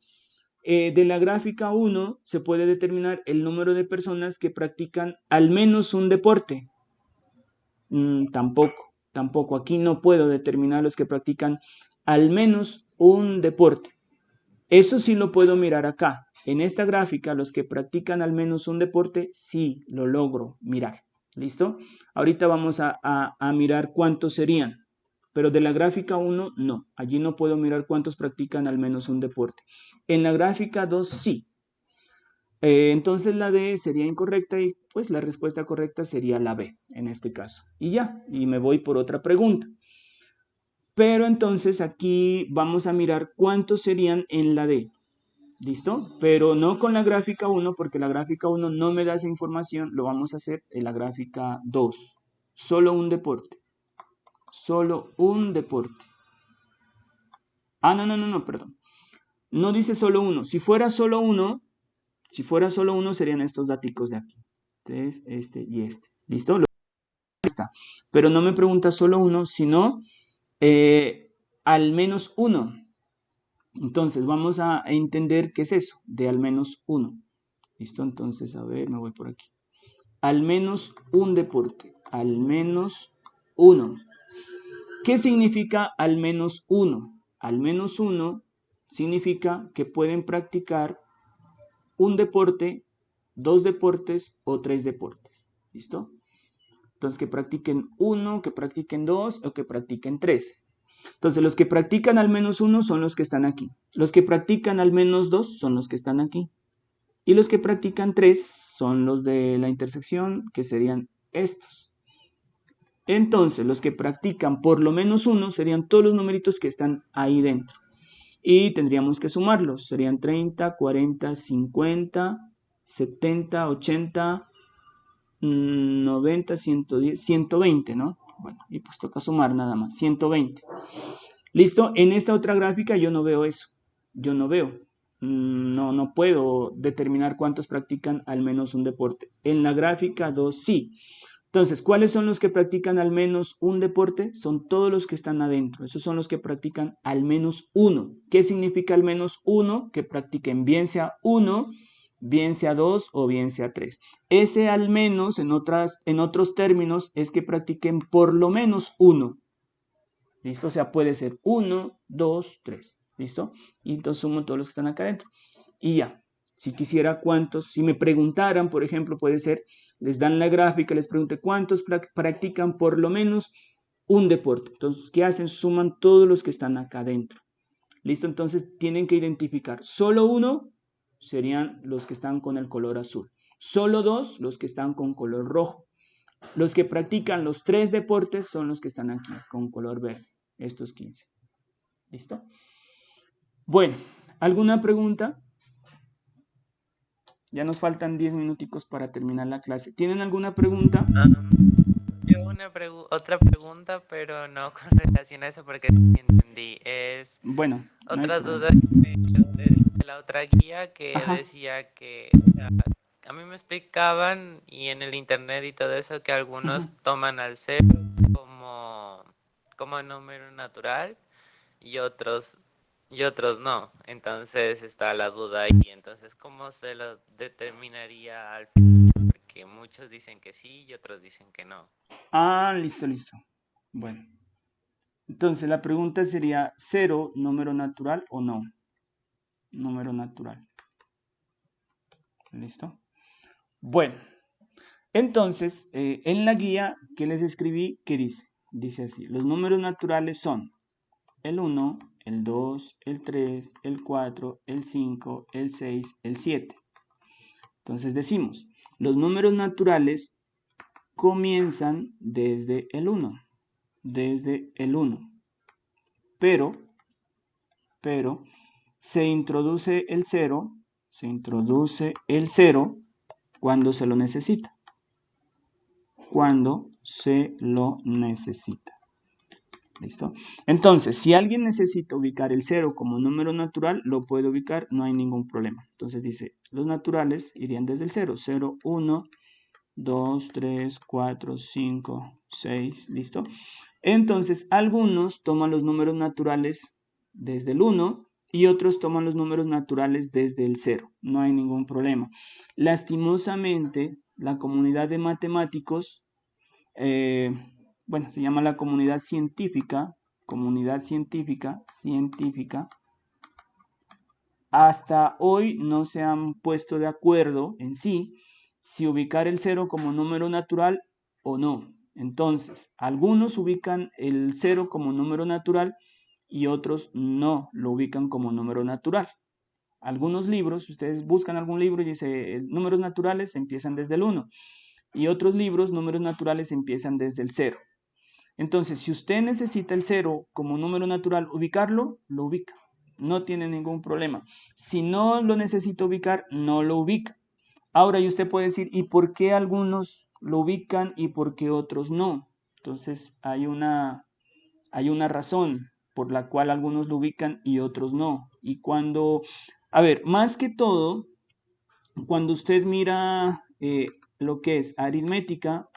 de la gráfica 1 se puede determinar el número de personas que practican al menos un deporte. Tampoco. Aquí no puedo determinar los que practican al menos un deporte. Eso sí lo puedo mirar acá. En esta gráfica, los que practican al menos un deporte, sí lo logro mirar. ¿Listo? Ahorita vamos a mirar cuántos serían. Pero de la gráfica 1, no. Allí no puedo mirar cuántos practican al menos un deporte. En la gráfica 2, sí. Entonces la D sería incorrecta y pues la respuesta correcta sería la B en este caso. Y ya, y me voy por otra pregunta. Pero entonces aquí vamos a mirar cuántos serían en la D. ¿Listo? Pero no con la gráfica 1 porque la gráfica 1 no me da esa información. Lo vamos a hacer en la gráfica 2. Solo un deporte. Solo un deporte. Ah, no, perdón. No dice solo uno. Si fuera solo uno serían estos daticos de aquí. Este y este. ¿Listo? Está. Pero no me pregunta solo uno, sino al menos uno. Entonces vamos a entender qué es eso de al menos uno. ¿Listo? Entonces, a ver, me voy por aquí. Al menos un deporte. Al menos uno. ¿Qué significa al menos uno? Al menos uno significa que pueden practicar un deporte, 2 deportes o 3 deportes. ¿Listo? Entonces, que practiquen 1, que practiquen 2 o que practiquen 3. Entonces, los que practican al menos 1 son los que están aquí. Los que practican al menos 2 son los que están aquí. Y los que practican 3 son los de la intersección, que serían estos. Entonces, los que practican por lo menos 1 serían todos los numeritos que están ahí dentro. Y tendríamos que sumarlos. Serían 30, 40, 50, 70, 80, 90, 110, 120, ¿no? Bueno, y pues toca sumar nada más, 120. ¿Listo? En esta otra gráfica yo no veo eso. Yo no veo. No puedo determinar cuántos practican al menos un deporte. En la gráfica 2 sí. Entonces, ¿cuáles son los que practican al menos un deporte? Son todos los que están adentro. Esos son los que practican al menos uno. ¿Qué significa al menos uno? Que practiquen bien sea uno, bien sea 2 o bien sea 3. Ese al menos, en otros términos, es que practiquen por lo menos uno. ¿Listo? O sea, puede ser 1, 2, 3. ¿Listo? Y entonces sumo todos los que están acá adentro. Y ya. Si quisiera cuántos, si me preguntaran, por ejemplo, puede ser, les dan la gráfica, les pregunte cuántos practican por lo menos un deporte. Entonces, ¿qué hacen? Suman todos los que están acá adentro. ¿Listo? Entonces, tienen que identificar. Solo uno serían los que están con el color azul. Solo 2, los que están con color rojo. Los que practican los 3 deportes son los que están aquí, con color verde. Estos 15. ¿Listo? Bueno, ¿alguna pregunta? Ya nos faltan 10 minuticos para terminar la clase. ¿Tienen alguna pregunta? Yo otra pregunta, pero no con relación a eso porque sí entendí. Es Bueno, no hay otra problema. duda que me quedó de la otra guía que Ajá. decía que a mí me explicaban y en el internet y todo eso que algunos toman al 0 como número natural y otros no. Entonces está la duda ahí. Entonces, ¿cómo se lo determinaría al final? Porque muchos dicen que sí y otros dicen que no. Ah, listo. Bueno, entonces la pregunta sería, ¿0 número natural o no? Número natural. ¿Listo? Bueno, entonces, en la guía que les escribí, ¿qué dice? Dice así, los números naturales son el 1, el 2, el 3, el 4, el 5, el 6, el 7. Entonces decimos, los números naturales comienzan desde el 1. Desde el 1. Pero se introduce el 0. Se introduce el 0 cuando se lo necesita. Cuando se lo necesita. ¿Listo? Entonces, si alguien necesita ubicar el 0 como número natural, lo puede ubicar, no hay ningún problema. Entonces dice, los naturales irían desde el 0. 0, 1, 2, 3, 4, 5, 6, ¿listo? Entonces, algunos toman los números naturales desde el 1 y otros toman los números naturales desde el 0. No hay ningún problema. Lastimosamente, la comunidad de matemáticos, se llama la comunidad científica, hasta hoy no se han puesto de acuerdo en sí si ubicar el 0 como número natural o no. Entonces, algunos ubican el 0 como número natural y otros no lo ubican como número natural. Algunos libros, ustedes buscan algún libro y dice números naturales empiezan desde el 1 y otros libros, números naturales empiezan desde el 0. Entonces, si usted necesita el 0 como número natural ubicarlo, lo ubica. No tiene ningún problema. Si no lo necesita ubicar, no lo ubica. Ahora, y usted puede decir, ¿y por qué algunos lo ubican y por qué otros no? Entonces, hay una razón por la cual algunos lo ubican y otros no. Y cuando, más que todo, cuando usted mira lo que es aritmética,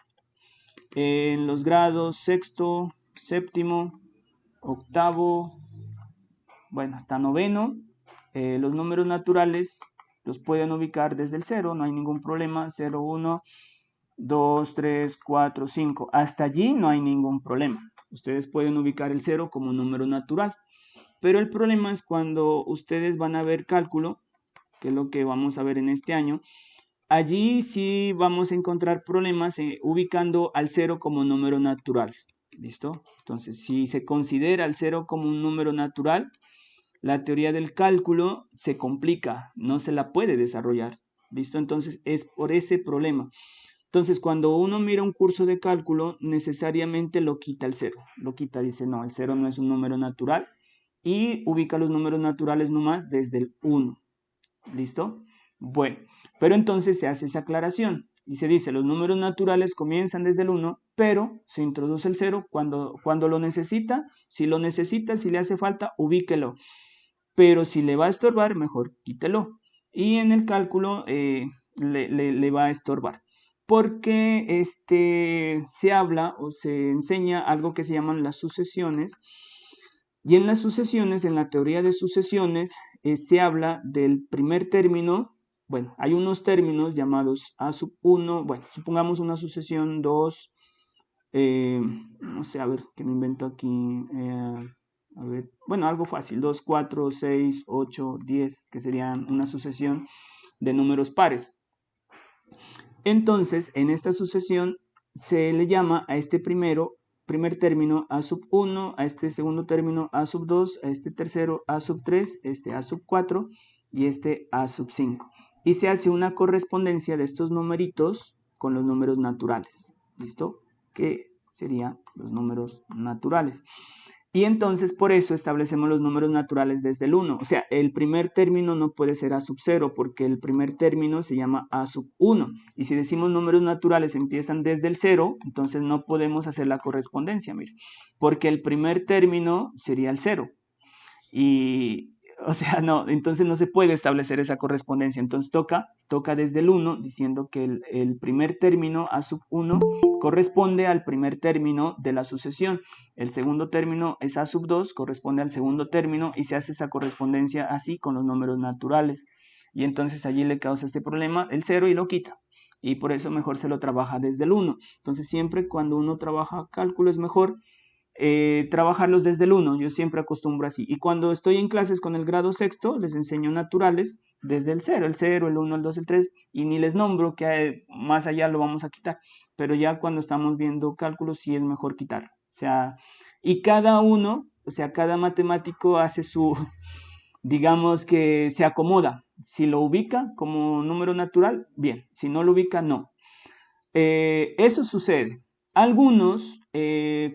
en los grados sexto, séptimo, octavo, hasta noveno, los números naturales los pueden ubicar desde el 0, no hay ningún problema, 0, 1, 2, 3, 4, 5, hasta allí no hay ningún problema. Ustedes pueden ubicar el 0 como número natural, pero el problema es cuando ustedes van a ver cálculo, que es lo que vamos a ver en este año. Allí sí vamos a encontrar problemas ubicando al 0 como número natural. ¿Listo? Entonces, si se considera el 0 como un número natural, la teoría del cálculo se complica, no se la puede desarrollar. ¿Listo? Entonces, es por ese problema. Entonces, cuando uno mira un curso de cálculo, necesariamente lo quita el 0. Lo quita, dice, no, el 0 no es un número natural. Y ubica los números naturales nomás desde el 1. ¿Listo? Bueno, pero entonces se hace esa aclaración y se dice, los números naturales comienzan desde el 1, pero se introduce el 0 cuando lo necesita. Si lo necesita, si le hace falta, ubíquelo. Pero si le va a estorbar, mejor quítelo. Y en el cálculo le va a estorbar. Porque se habla o se enseña algo que se llaman las sucesiones. Y en las sucesiones, en la teoría de sucesiones, se habla del primer término. Bueno, hay unos términos llamados A sub 1, supongamos una sucesión 2, no sé, ¿qué me invento aquí? Algo fácil, 2, 4, 6, 8, 10, que serían una sucesión de números pares. Entonces, en esta sucesión se le llama a este primer término A sub 1, a este segundo término A sub 2, a este tercero A sub 3, este A sub 4 y este A sub 5. Y se hace una correspondencia de estos numeritos con los números naturales. ¿Listo? Que serían los números naturales. Y entonces por eso establecemos los números naturales desde el 1. O sea, el primer término no puede ser A sub 0 porque el primer término se llama A sub 1. Y si decimos números naturales empiezan desde el 0, entonces no podemos hacer la correspondencia, mire, porque el primer término sería el 0. No, entonces no se puede establecer esa correspondencia. Entonces toca desde el 1 diciendo que el primer término A sub 1 corresponde al primer término de la sucesión. El segundo término es A sub 2, corresponde al segundo término y se hace esa correspondencia así con los números naturales. Y entonces allí le causa este problema el 0 y lo quita. Y por eso mejor se lo trabaja desde el 1. Entonces siempre cuando uno trabaja cálculo es mejor trabajarlos desde el 1, yo siempre acostumbro así. Y cuando estoy en clases con el grado sexto, les enseño naturales desde el 0, el 1, el 2, el 3, y ni les nombro que más allá lo vamos a quitar. Pero ya cuando estamos viendo cálculos, sí es mejor quitarlo. O sea, y cada uno, cada matemático hace su, digamos que se acomoda. Si lo ubica como número natural, bien. Si no lo ubica, no. Eso sucede. Algunos,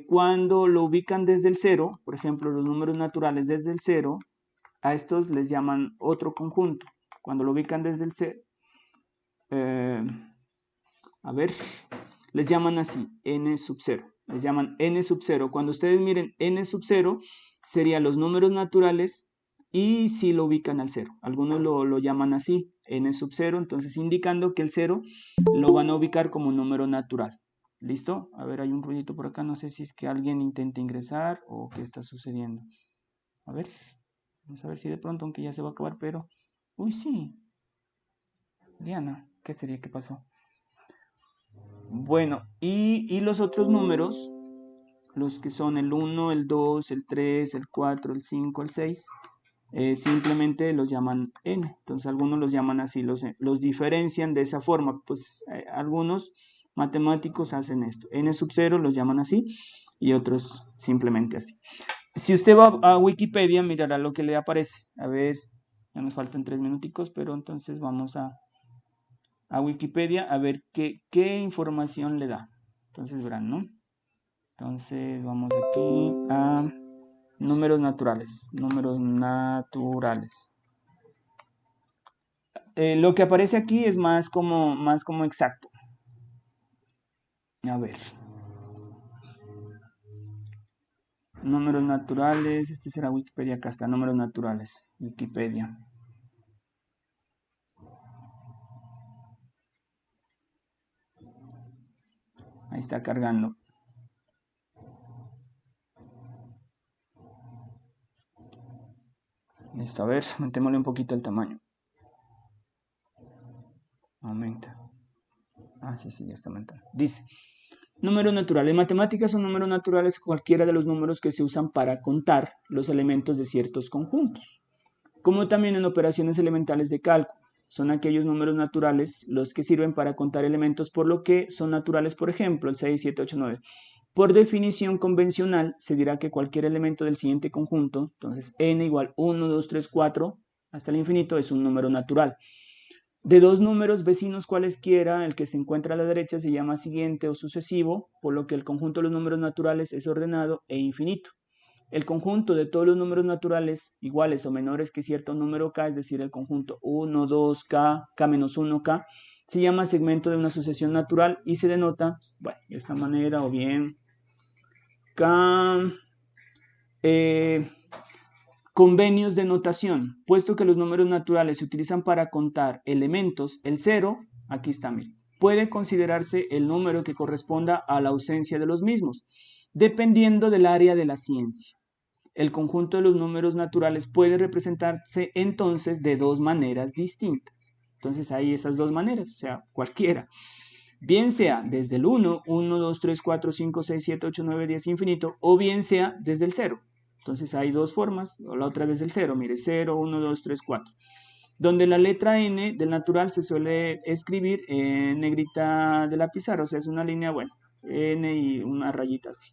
cuando lo ubican desde el 0, por ejemplo, los números naturales desde el 0, a estos les llaman otro conjunto. Cuando lo ubican desde el 0, a ver, les llaman así, n sub 0. Les llaman n sub 0. Cuando ustedes miren n sub 0, serían los números naturales y si lo ubican al 0. Algunos lo llaman así, n sub 0, entonces indicando que el 0 lo van a ubicar como un número natural. ¿Listo? A ver, hay un ruidito por acá, no sé si es que alguien intenta ingresar o qué está sucediendo. A ver, vamos a ver si de pronto, aunque ya se va a acabar, pero... Uy, sí. Diana, ¿qué sería? ¿Qué pasó? Bueno, y los otros números, los que son el 1, el 2, el 3, el 4, el 5, el 6, simplemente los llaman n. Entonces algunos los llaman así, los diferencian de esa forma. Pues algunos matemáticos hacen esto. n sub 0 los llaman así y otros simplemente así. Si usted va a Wikipedia, mirará lo que le aparece. A ver, ya nos faltan 3 minuticos, pero entonces vamos a Wikipedia a ver qué información le da. Entonces verán, ¿no? Entonces vamos aquí a números naturales. Números naturales. Lo que aparece aquí es más como exacto. A ver. Números naturales. Este será Wikipedia. Acá está. Números naturales. Wikipedia. Ahí está cargando. Listo, a ver, aumentémosle un poquito el tamaño. Aumenta. Ah, sí, ya está aumentando. Dice, números naturales. En matemáticas son números naturales cualquiera de los números que se usan para contar los elementos de ciertos conjuntos. Como también en operaciones elementales de cálculo. Son aquellos números naturales los que sirven para contar elementos, por lo que son naturales, por ejemplo, el 6, 7, 8, 9. Por definición convencional, se dirá que cualquier elemento del siguiente conjunto, entonces n igual 1, 2, 3, 4, hasta el infinito, es un número natural. De dos números vecinos cualesquiera, el que se encuentra a la derecha se llama siguiente o sucesivo, por lo que el conjunto de los números naturales es ordenado e infinito. El conjunto de todos los números naturales iguales o menores que cierto número k, es decir, el conjunto 1, 2k, k-1k, se llama segmento de una sucesión natural y se denota, bueno, de esta manera, o bien k, convenios de notación. Puesto que los números naturales se utilizan para contar elementos, el 0, aquí está, miren, puede considerarse el número que corresponda a la ausencia de los mismos, dependiendo del área de la ciencia. El conjunto de los números naturales puede representarse entonces de dos maneras distintas. Entonces hay esas dos maneras, o sea, cualquiera. Bien sea desde el 1, 1, 2, 3, 4, 5, 6, 7, 8, 9, 10, infinito, o bien sea desde el 0. Entonces hay dos formas, o la otra desde el 0, mire, 0, 1, 2, 3, 4. Donde la letra n del natural se suele escribir en negrita de la pizarra, o sea, es una línea, bueno, n y una rayita así.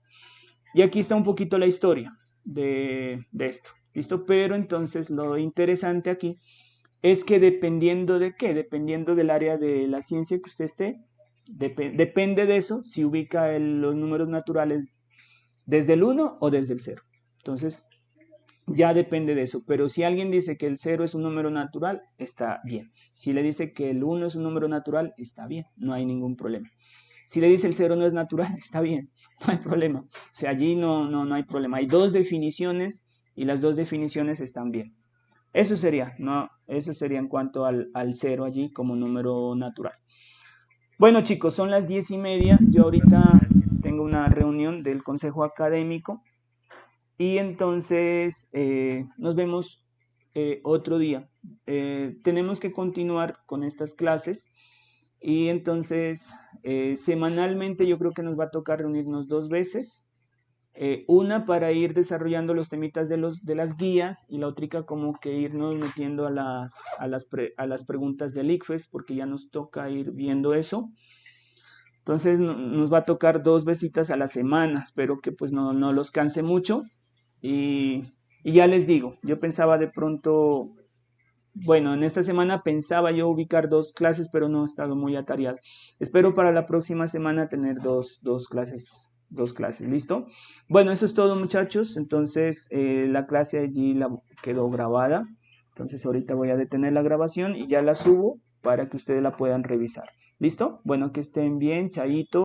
Y aquí está un poquito la historia de esto, ¿listo? Pero entonces lo interesante aquí es que dependiendo de qué, dependiendo del área de la ciencia que usted esté, depende de eso si ubica los números naturales desde el 1 o desde el 0. Entonces, ya depende de eso. Pero si alguien dice que el 0 es un número natural, está bien. Si le dice que el 1 es un número natural, está bien. No hay ningún problema. Si le dice el 0 no es natural, está bien. No hay problema. O sea, allí no hay problema. Hay dos definiciones y las dos definiciones están bien. Eso sería en cuanto al 0 allí como número natural. Bueno, chicos, son las 10:30. Yo ahorita tengo una reunión del consejo académico y entonces nos vemos otro día. Tenemos que continuar con estas clases y entonces semanalmente yo creo que nos va a tocar reunirnos 2 veces. Una para ir desarrollando los temitas de las guías y la otra como que irnos metiendo a las preguntas del ICFES, porque ya nos toca ir viendo eso. Entonces nos va a tocar 2 vesitas a la semana. Espero que pues no los canse mucho. Y ya les digo, yo pensaba de pronto Bueno, en esta semana pensaba yo ubicar 2 clases, pero no he estado muy atareado. Espero para la próxima semana tener dos clases. 2 clases, ¿listo? Bueno, eso es todo, muchachos. Entonces, la clase allí quedó grabada. Entonces, ahorita voy a detener la grabación y ya la subo para que ustedes la puedan revisar. ¿Listo? Bueno, que estén bien, chaito.